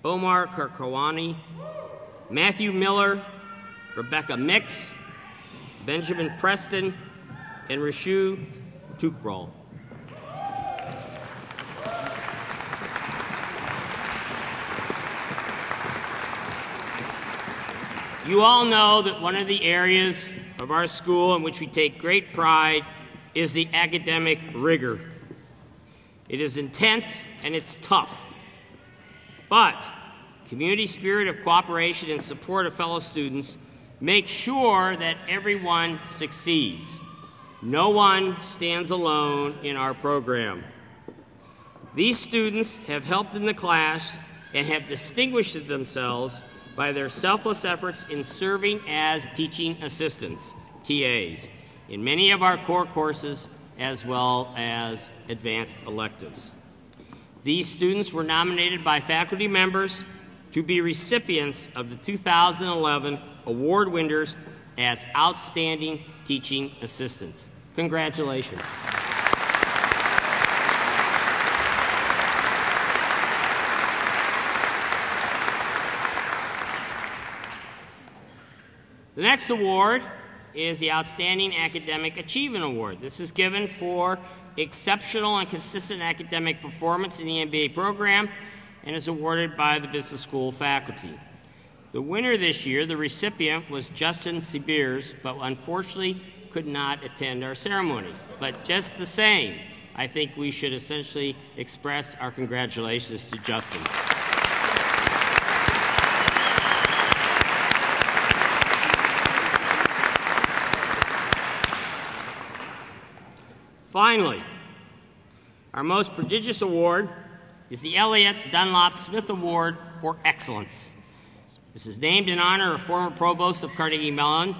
Omar Karkawani, Matthew Miller, Rebecca Mix, Benjamin Preston, and Rashu Tukrol. You all know that one of the areas of our school in which we take great pride is the academic rigor. It is intense and it's tough, but community spirit of cooperation and support of fellow students make sure that everyone succeeds. No one stands alone in our program. These students have helped in the class and have distinguished themselves by their selfless efforts in serving as teaching assistants, TAs, in many of our core courses as well as advanced electives. These students were nominated by faculty members to be recipients of the 2011 award winners as Outstanding Teaching Assistants. Congratulations. The next award is the Outstanding Academic Achievement Award. This is given for exceptional and consistent academic performance in the MBA program and is awarded by the business school faculty. The winner this year, the recipient, was Justin Sebeers, but unfortunately could not attend our ceremony. But just the same, I think we should essentially express our congratulations to Justin. Finally, our most prestigious award is the Elliott Dunlop Smith Award for Excellence. This is named in honor of former provost of Carnegie Mellon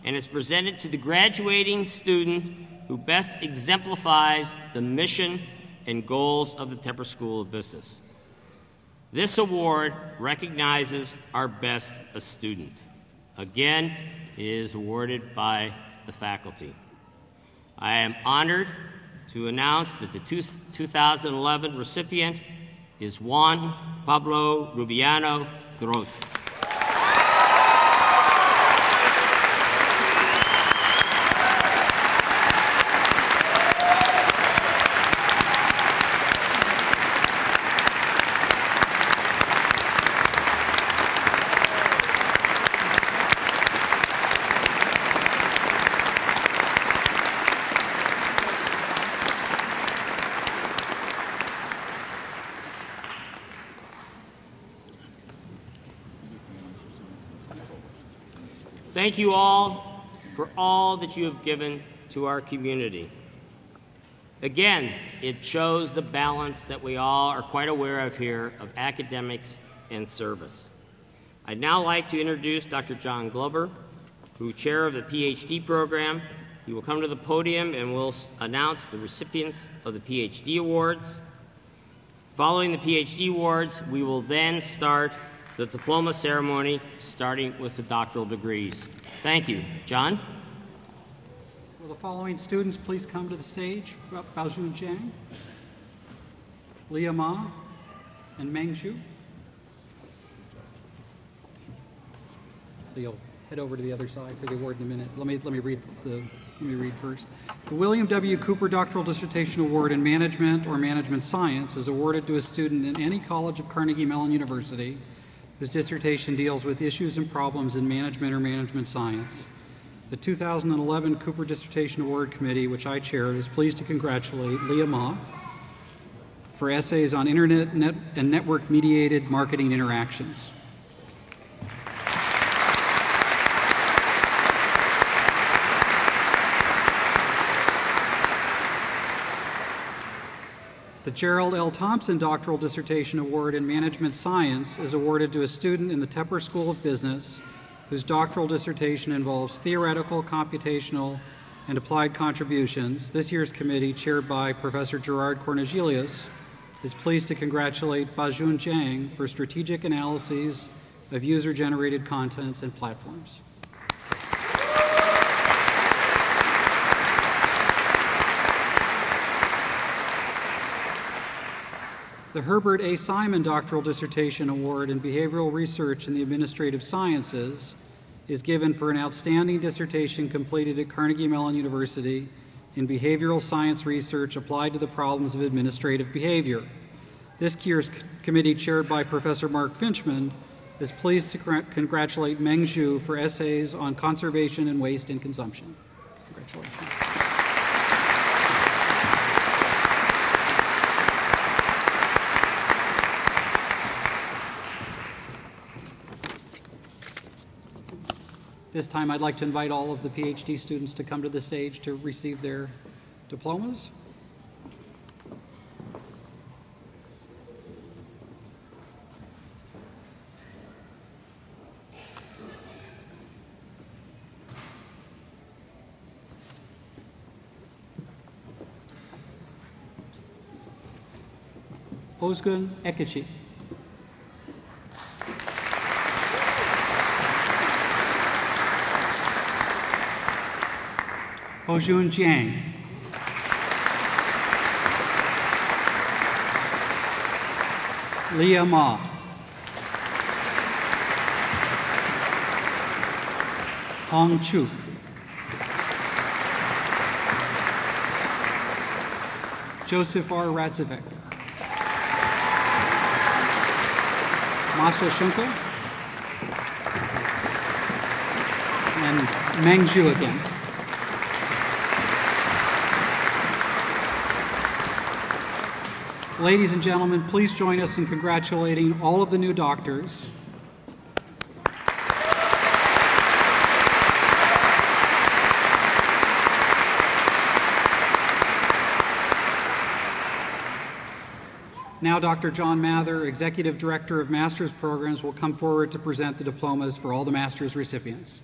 and is presented to the graduating student who best exemplifies the mission and goals of the Tepper School of Business. This award recognizes our best student. Again, it is awarded by the faculty. I am honored to announce that the 2011 recipient is Juan Pablo Rubiano Grote. Thank you all for all that you have given to our community. Again, it shows the balance that we all are quite aware of here of academics and service. I'd now like to introduce Dr. John Glover, who is chair of the Ph.D. program. He will come to the podium and will announce the recipients of the Ph.D. awards. Following the Ph.D. awards, we will then start the diploma ceremony, starting with the doctoral degrees. Thank you. John? Will the following students please come to the stage? Baojun Jiang, Leah Ma, and Meng Zhu. So you'll head over to the other side for the award in a minute. Let me read first. The William W. Cooper Doctoral Dissertation Award in Management or Management Science is awarded to a student in any college of Carnegie Mellon University whose dissertation deals with issues and problems in management or management science. The 2011 Cooper Dissertation Award Committee, which I chaired, is pleased to congratulate Leah Ma for essays on internet and network-mediated marketing interactions. The Gerald L. Thompson Doctoral Dissertation Award in Management Science is awarded to a student in the Tepper School of Business whose doctoral dissertation involves theoretical, computational, and applied contributions. This year's committee, chaired by Professor Gerard Cornegelius, is pleased to congratulate Baojun Jiang for strategic analyses of user-generated content and platforms. The Herbert A. Simon Doctoral Dissertation Award in Behavioral Research in the Administrative Sciences is given for an outstanding dissertation completed at Carnegie Mellon University in behavioral science research applied to the problems of administrative behavior. This year's committee, chaired by Professor Mark Finchman, is pleased to congratulate Meng Zhu for essays on conservation and waste and consumption. Congratulations. This time I'd like to invite all of the PhD students to come to the stage to receive their diplomas. Ozgun Ekechi. Baojun Jiang. Leah Ma. Hong Chu. Joseph R. Radzivek. Masha Shunko. And Meng Zhu again. Ladies and gentlemen, please join us in congratulating all of the new doctors. Now, Dr. John Mather, Executive Director of Master's Programs, will come forward to present the diplomas for all the master's recipients.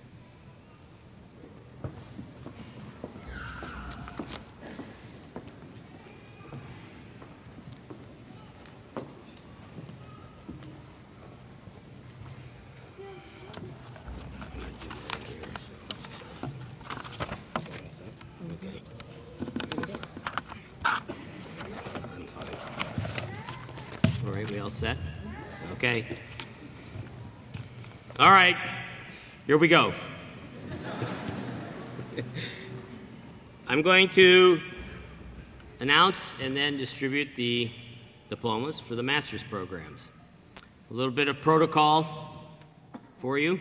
Set? Okay. All right, here we go. I'm going to announce and then distribute the diplomas for the master's programs. A little bit of protocol for you.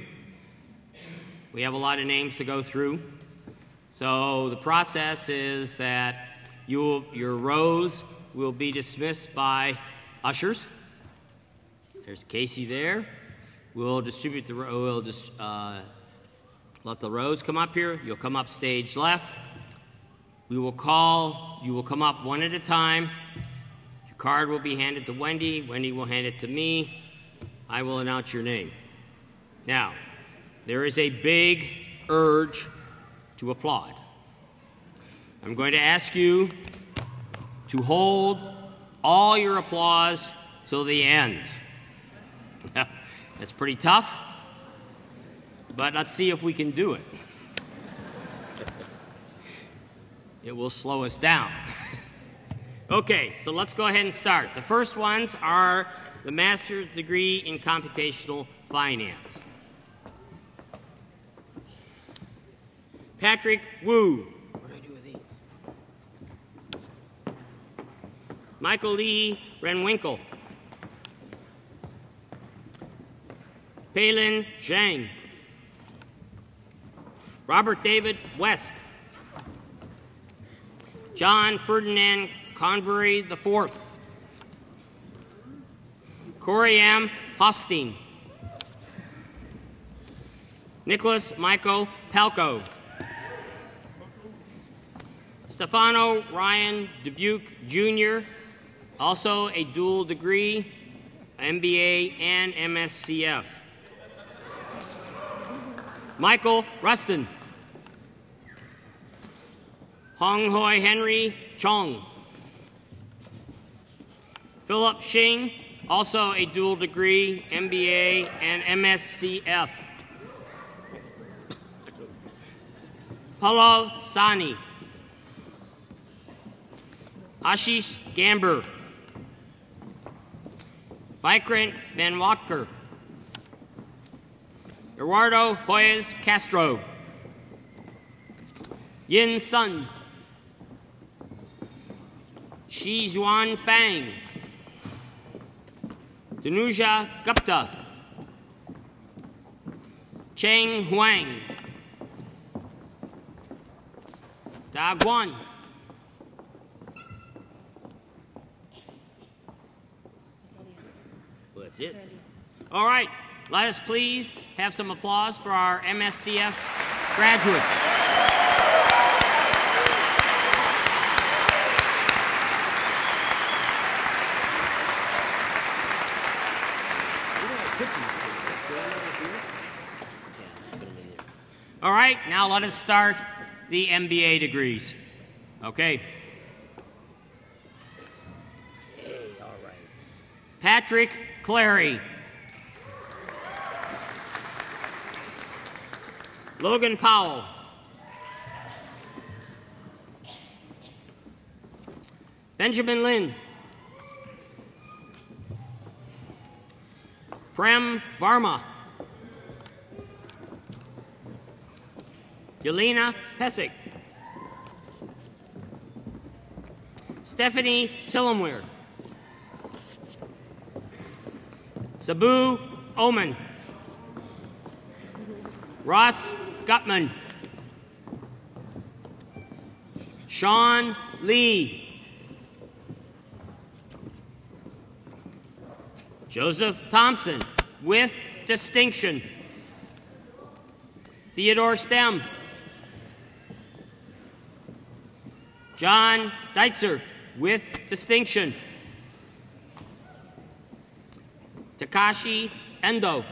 We have a lot of names to go through. So the process is that your rows will be dismissed by ushers. There's Casey there. We'll distribute the let the rows come up here. You'll come up stage left. You will come up one at a time. Your card will be handed to Wendy. Wendy will hand it to me. I will announce your name. Now, there is a big urge to applaud. I'm going to ask you to hold all your applause till the end. That's pretty tough, but let's see if we can do it. It will slow us down. Okay, so let's go ahead and start. The first ones are the master's degree in computational finance. Patrick Wu. What do I do with these? Michael Lee Renwinkle. Peilin Zhang. Robert David West. John Ferdinand Convery IV. Corey M. Hofstein. Nicholas Michael Palco. Stefano Ryan Dubuque Jr., also a dual degree, MBA and MSCF. Michael Rustin. Hong Hoi Henry Chong. Philip Shing, also a dual degree, MBA and MSCF. Pallav Sani. Ashish Gamber. Vikrant Manwalkar. Eduardo Hoyes Castro. Yin Sun. Shi Zhuan Fang. Danuja Gupta. Cheng Huang. Da Guan. Well, that's it. All right, let us please have some applause for our MSCF graduates. All right, now let us start the MBA degrees. Okay. Hey, all right. Patrick Clary. Logan Powell. Benjamin Lin. Prem Varma. Yelena Pesic. Stephanie Tillamware. Sabu Oman. Ross Gutman. Sean Lee. Joseph Thompson, with distinction. Theodore Stem. John Deitzer, with distinction. Takashi Endo.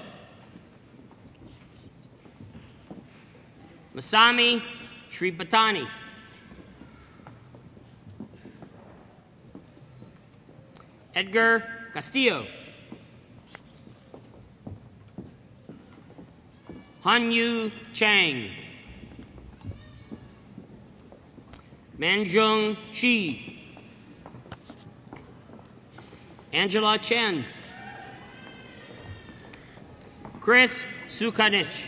Masami Sribatani. Edgar Castillo. Hanyu Chang. Manjung Shi. Angela Chen. Chris Sukanich.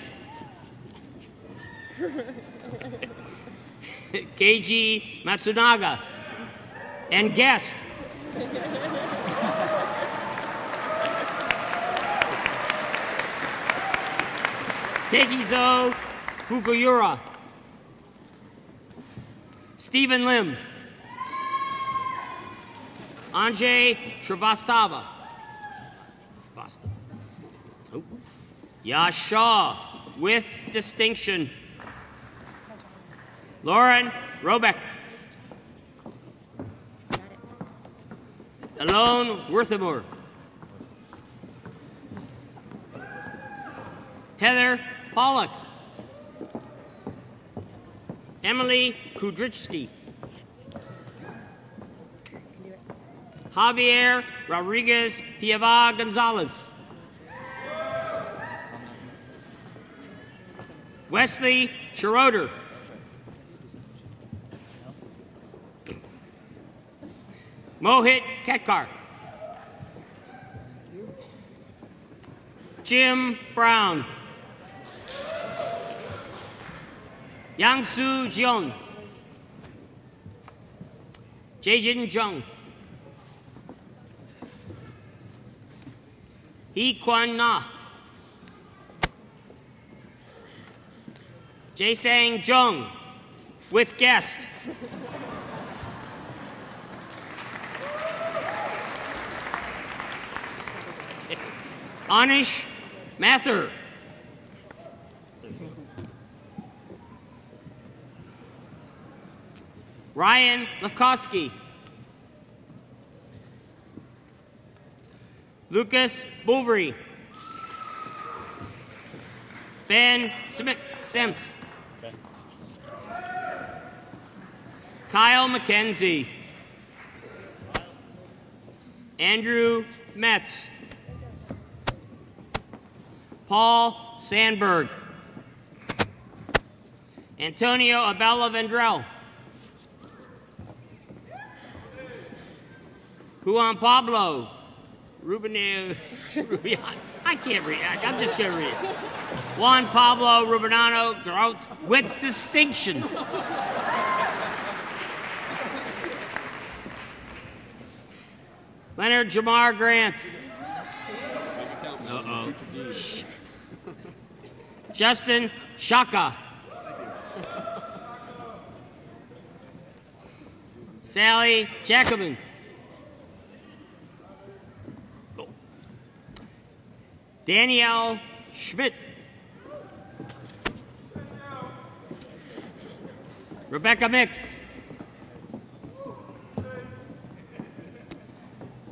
Keiji Matsunaga. And guest. Tekizo Fukuyura. Stephen Lim. Anjay Shrivastava. Yash Shaw, with distinction. Lauren Robeck. Alone Worthamore. Heather Pollock. Emily Kudritsky. Javier Rodriguez Piava Gonzalez. Wesley Schroeder. Mohit Ketkar. Jim Brown. Yangsu Jion. Jaejin Jung. Hee Kwan Na. Jae-sang Jung with guest. Anish Mathur. Ryan Lefkowski. Lucas Bouvery. Ben Sims. Kyle McKenzie. Andrew Metz. Paul Sandberg. Antonio Abella Vendrell. Juan Pablo Rubian. I can't read. I'm just going to read it. Juan Pablo Rubenano Grout with distinction. Leonard Jamar Grant. Uh-oh. Justin Shaka. Sally Jacobin. Danielle Schmidt. Rebecca Mix.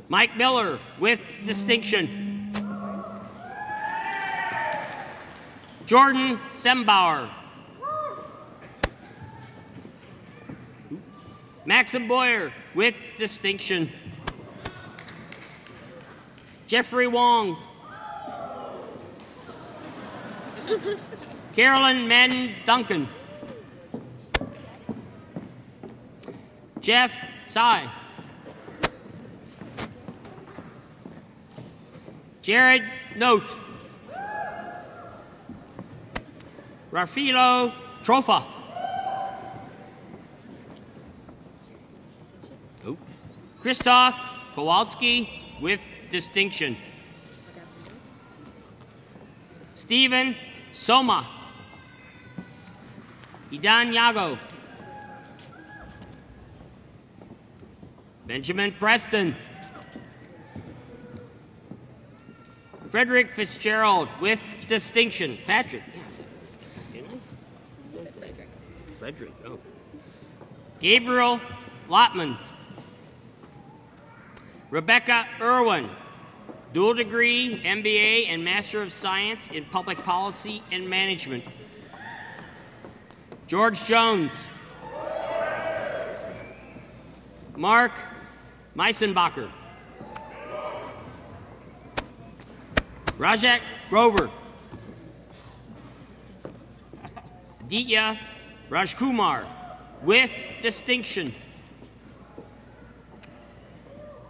Mike Miller with distinction. Jordan Sembauer. Maxim Boyer with distinction. Jeffrey Wong. Carolyn Madden Duncan. Jeff Sy. Jared Note. Rafilo Trofa. Christoph Kowalski with distinction. Stephen Soma. Idan Yago. Benjamin Preston. Frederick Fitzgerald with distinction. Patrick. Frederick. Oh. Gabriel Lotman. Rebecca Irwin. Dual degree, MBA, and Master of Science in Public Policy and Management. George Jones. Mark Meisenbacher. Rajat Grover. Aditya Rajkumar with distinction.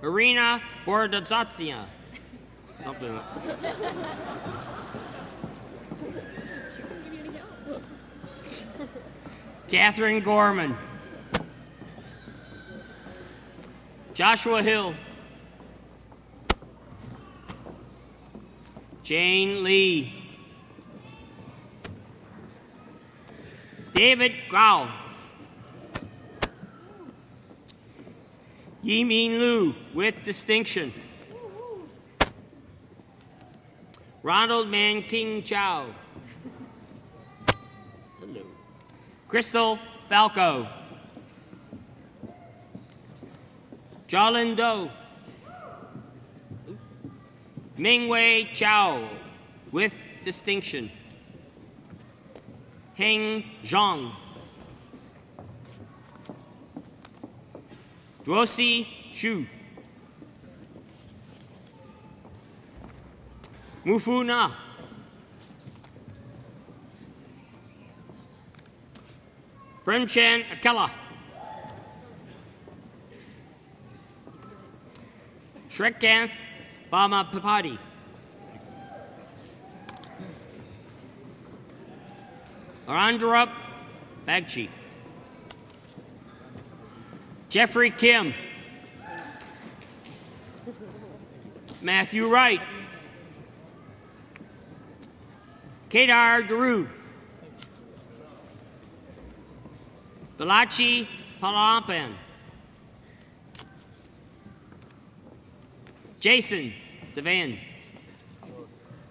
Irina Bordazatsia. Something like Catherine Gorman. Joshua Hill. Jane Lee. David Grau. Yi-Min Liu with distinction. Ronald Man King Chow. Hello. Crystal Falco. Jolin Do. Mingwei Chow with distinction. Heng Zhang, Duosi Xu, Mufu Na, Premchen Akela, Shrekkanth Bama Papadi, Arandarup Bagchi, Jeffrey Kim, Matthew Wright, Kedar Daru, Valachi Palampan, Jason Devan,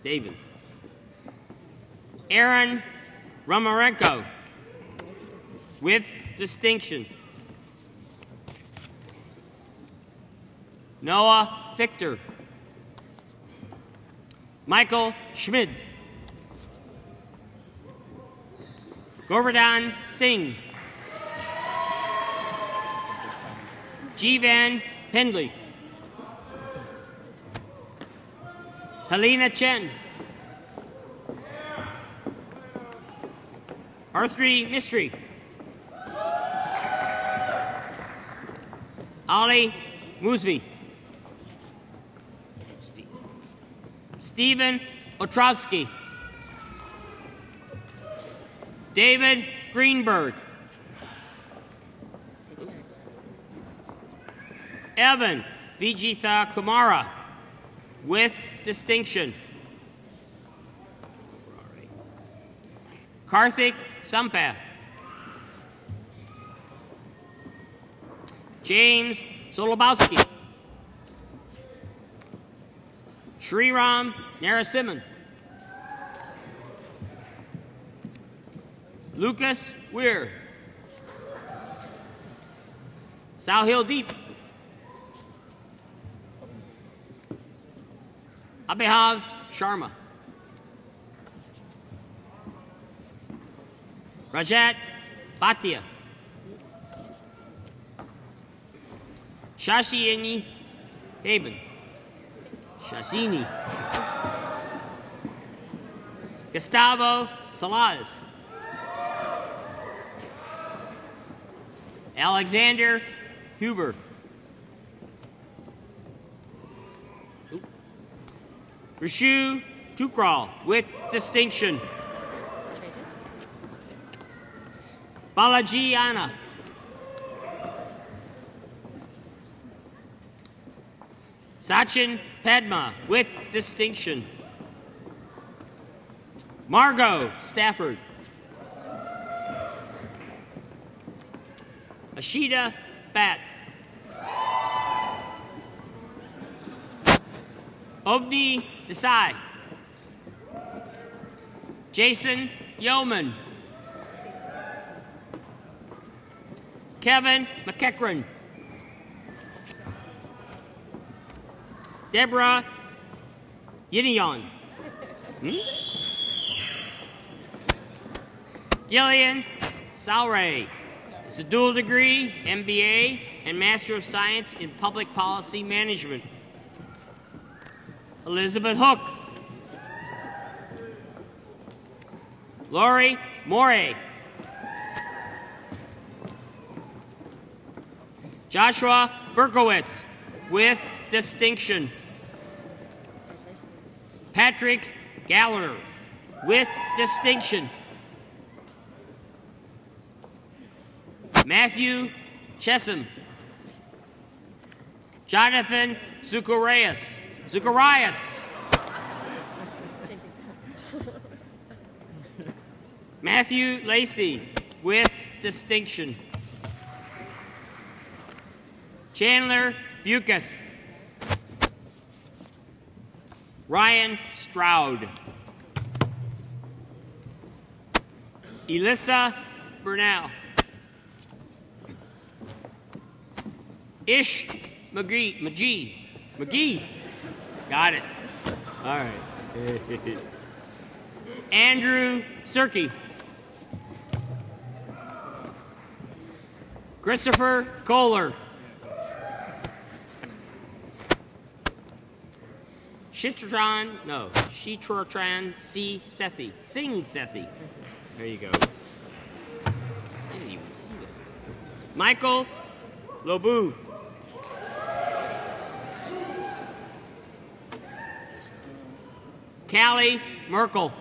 David, Aaron Romarenko, with distinction, Noah Victor, Michael Schmid, Govardhan Singh, Jivan Pendley, Helena Chen, R3 Mystery, Ali Musvi, Stephen Otrowski, David Greenberg, Evan Vijitha Kumara, with distinction, Karthik Sampath, James Solobowski, Sriram Narasimhan, Lucas Weir, Sahil Deep, Abhinav Sharma, Rajat Bhatia, Shashini Haben, Shashini, Gustavo Salas, Alexander Huber, Rishu Tukral, with distinction, Balaji Anna, Sachin Padma, with distinction, Margot Stafford, Ashita Bat, Obni Desai, Jason Yeoman, Kevin McEachran, Deborah Yinion, Gillian Salray. It's a dual degree, MBA, and Master of Science in Public Policy Management. Elizabeth Hook, Lori Morey, Joshua Berkowitz, with distinction, Patrick Galler, with distinction, Matthew Chesham, Jonathan Zacharias, Matthew Lacey, with distinction, Chandler Bucas, Ryan Stroud, Elissa Burnell, Ish McGee, got it. All right. Andrew Serkey, Christopher Kohler. Shitratran C. Sethi. Singh Sethi. There you go. I didn't even see that. Michael Lobu. Callie Merkel.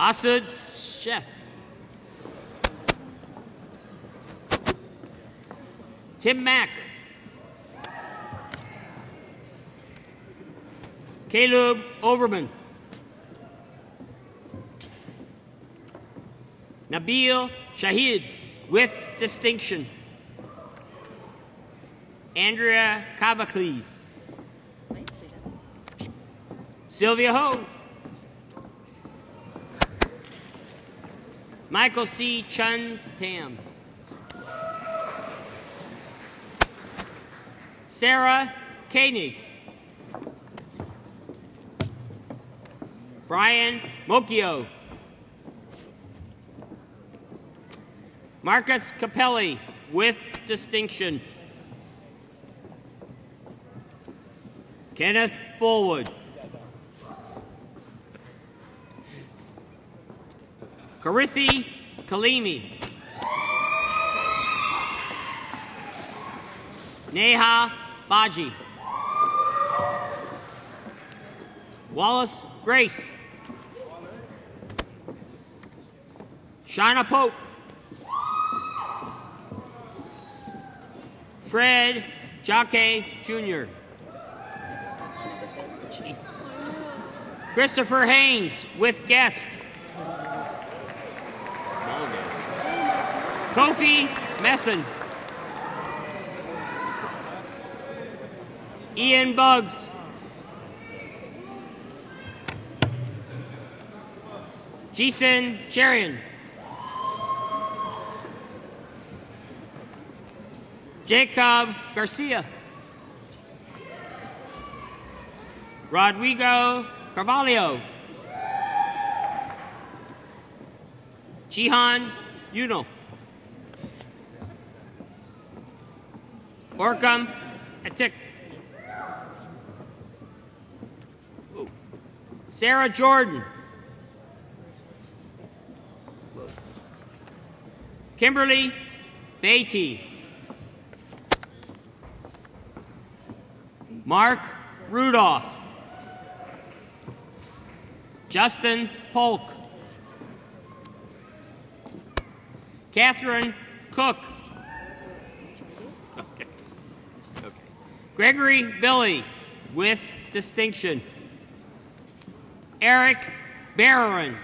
Asad Chef. Tim Mack. Caleb Overman. Nabil Shahid with distinction. Andrea Cavacles. Sylvia Ho. Michael C. Chun Tam. Sarah Koenig. Brian Mocchio. Marcus Capelli with distinction. Kenneth Fullwood. Karithi Kalimi. Neha Baji. Wallace Grace. Shauna Pope. Fred Jacque Jr. Jeez. Christopher Haynes with guest. Small guest. Kofi Messon. Ian Buggs. Jason Cherian. Jacob Garcia. Rodrigo Carvalho. Jihan Yuno. Orkam Atik. Sarah Jordan. Kimberly Beatty. Mark Rudolph. Justin Polk. Catherine Cook. Okay. Gregory Billy with distinction. Eric Barron.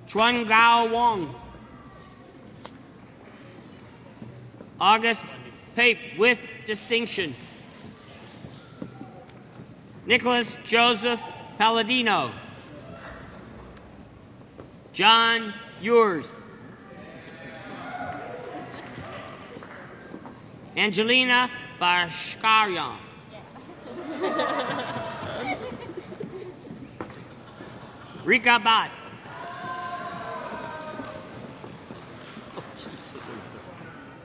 Chuan Gao Wong. August Pape with distinction. Nicholas Joseph Palladino. John Ewers. Angelina Bashkarian. Rika Bat.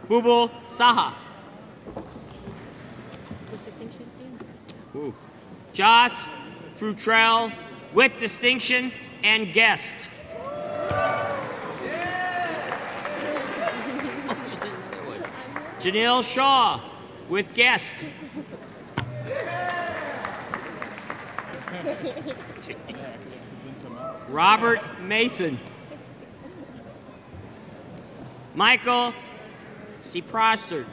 Bubul Saha. With distinction and guest. Ooh. Joss Frutrell with distinction and guest. Janelle Shaw with guest. Robert Mason. Michael Seaprassard.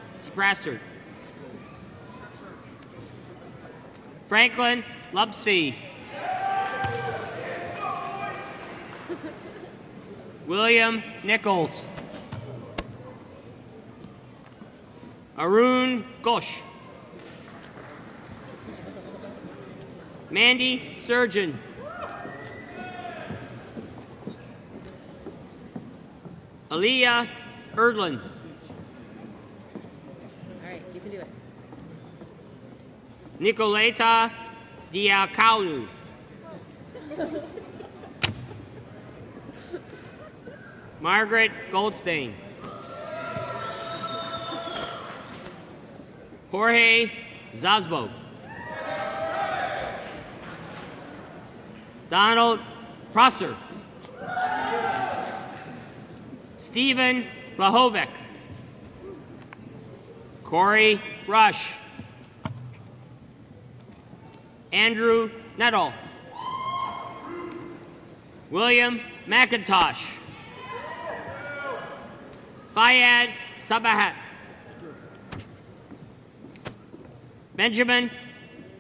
Franklin Lupsey. William Nichols. Arun Ghosh. Mandy Surgeon. Aaliyah Erdlin. All right, you can do it. Nicoleta Diakaulu. Margaret Goldstein. Jorge Zasbo. Donald Prosser. Stephen Blahovec. Corey Rush. Andrew Nettle. William McIntosh. Fayad Sabahat. Benjamin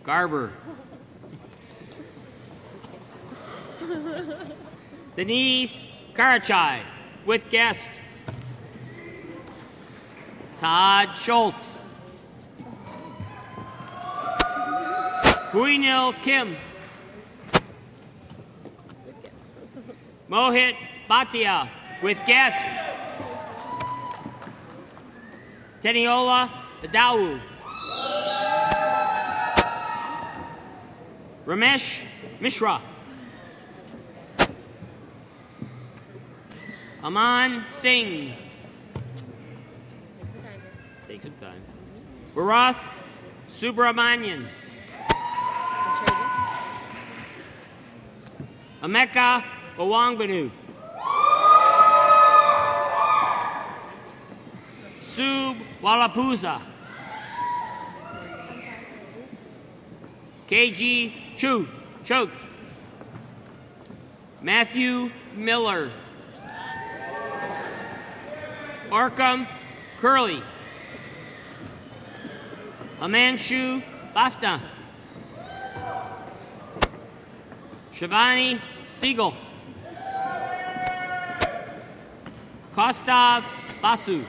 Garber. Denise Karachai with guest. Todd Schultz. Huinil Kim. Mohit Bhatia with guest. Teniola Adawu. Ramesh Mishra. Aman Singh. Take some time. Bharath Subramanian. Emeka Owangbanu. Sub Walapuza. KG Choke. Matthew Miller. Arkham Curley. Himanshu Bafta. Shivani Siegel. Kostav Basu.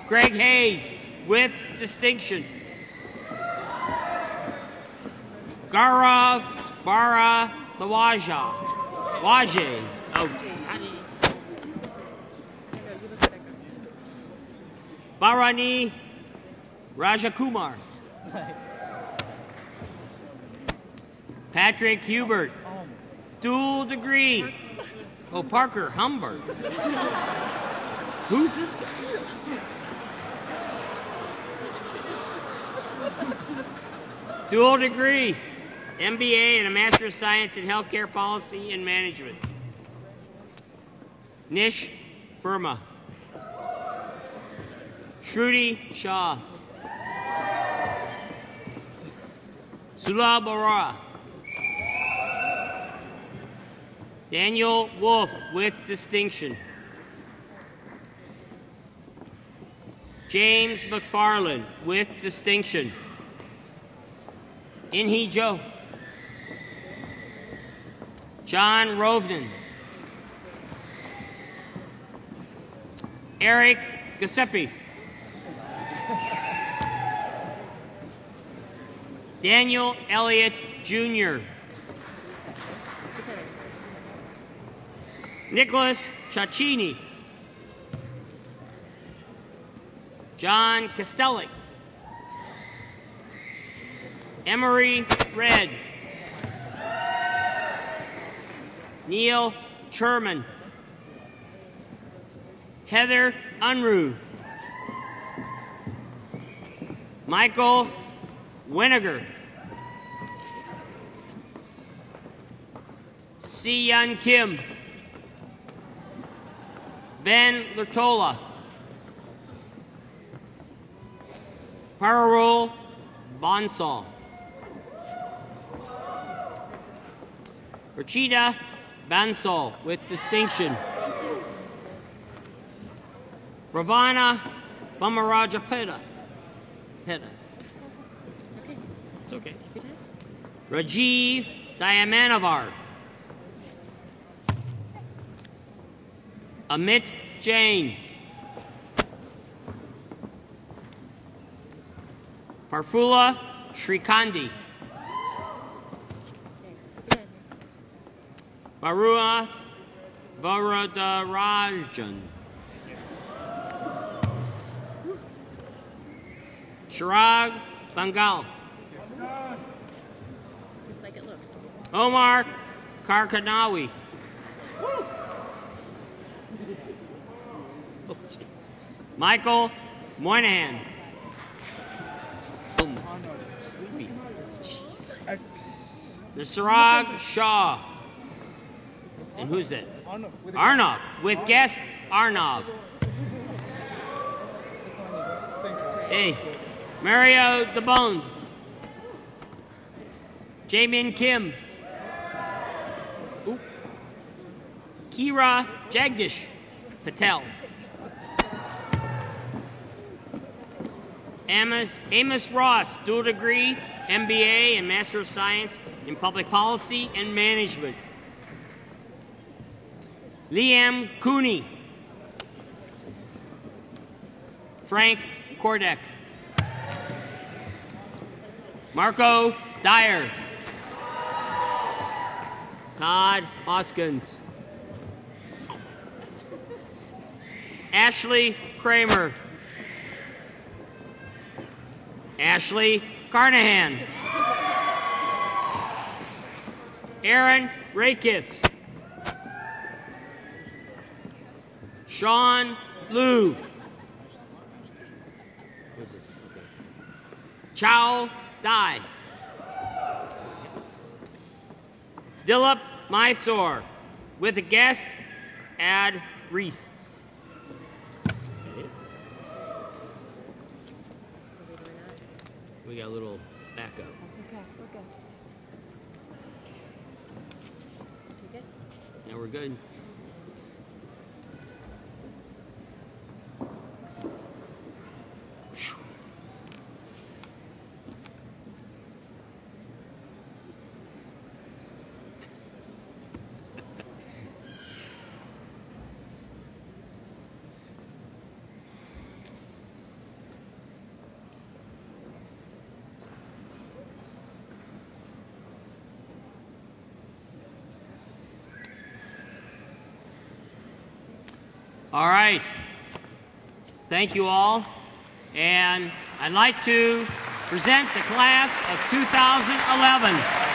Greg Hayes with distinction. Gaurav Bharathawaja. Waje. Oh. Bharani Rajakumar. Patrick Hubert. Dual degree. Oh, Parker Humbert. Who's this guy? Dual degree. MBA and a Master of Science in Healthcare Policy and Management. Nish Verma. Shruti Shah. Sulabh Arora. Daniel Wolf with distinction. James McFarland with distinction. Inhi Joe. John Rovnan. Eric Giuseppe. Daniel Elliott, Jr. Nicholas Ciacchini. John Castelli. Emery Red. Neil Sherman. Heather Unruh. Michael Winiger. Si Yun Kim. Ben Lertola. Parul Bonsall. Rachida Bansal with distinction. Ravana Bamarajapeta. It's okay. It's okay. Take your time. Rajiv Diamanavar. Amit Jain. Parfula Shrikandi. Barua Varadarajan. Chirag Bangal. Just like Omar Karkanawi. Oh, jeez. Michael Moynihan. Oh, sleepy. Jeez. Nisarag Shah. And who's that? Arnav. With guest Arnav. Hey. Mario DeBone. Jamin Kim. Ooh. Kira Jagdish Patel. Amos Ross, dual degree, MBA and Master of Science in Public Policy and Management. Liam Cooney. Frank Kordek. Marco Dyer. Todd Hoskins. Ashley Kramer. Ashley Carnahan. Aaron Rakis. Sean Liu. Chow Dai. Dilip Mysore. With a guest, Ad Reef. We got a little backup. That's okay. We're good. You good? Yeah, we're good. All right. Thank you all. And I'd like to present the class of 2011.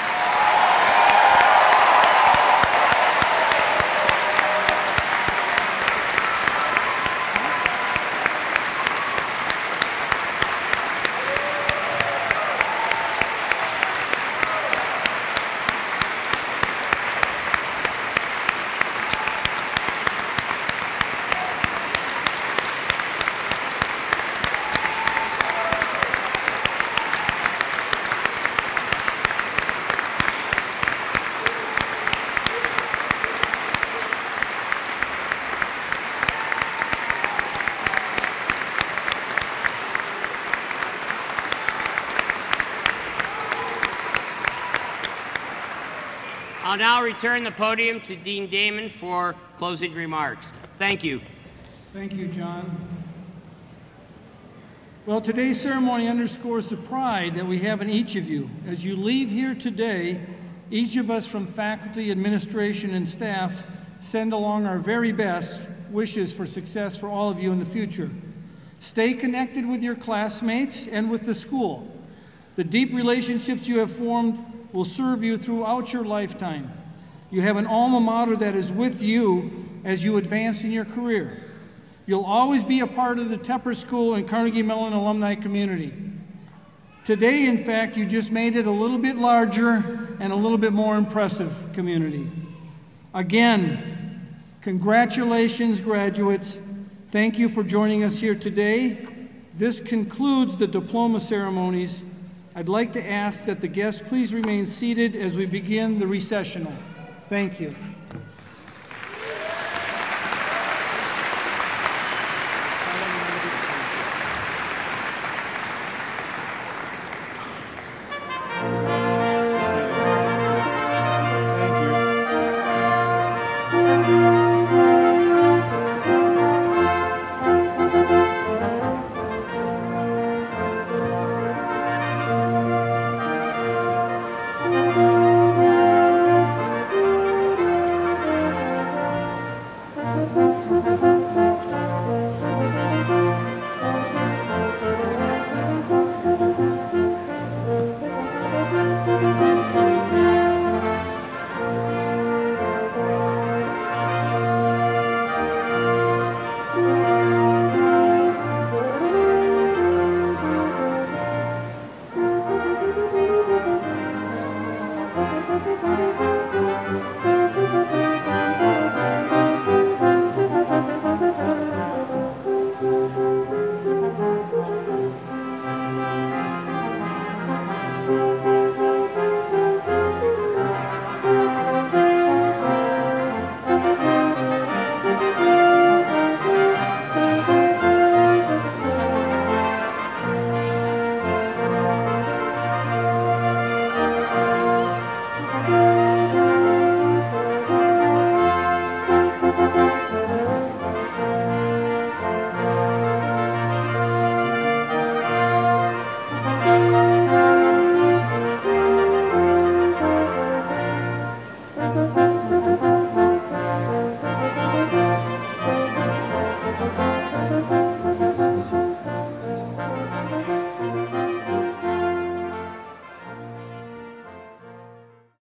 I'll now return the podium to Dean Damon for closing remarks. Thank you. Thank you, John. Well, today's ceremony underscores the pride that we have in each of you. As you leave here today, each of us from faculty, administration, and staff send along our very best wishes for success for all of you in the future. Stay connected with your classmates and with the school. The deep relationships you have formed will serve you throughout your lifetime. You have an alma mater that is with you as you advance in your career. You'll always be a part of the Tepper School and Carnegie Mellon alumni community. Today, in fact, you just made it a little bit larger and a little bit more impressive community. Again, congratulations, graduates. Thank you for joining us here today. This concludes the diploma ceremonies. I'd like to ask that the guests please remain seated as we begin the recessional. Thank you.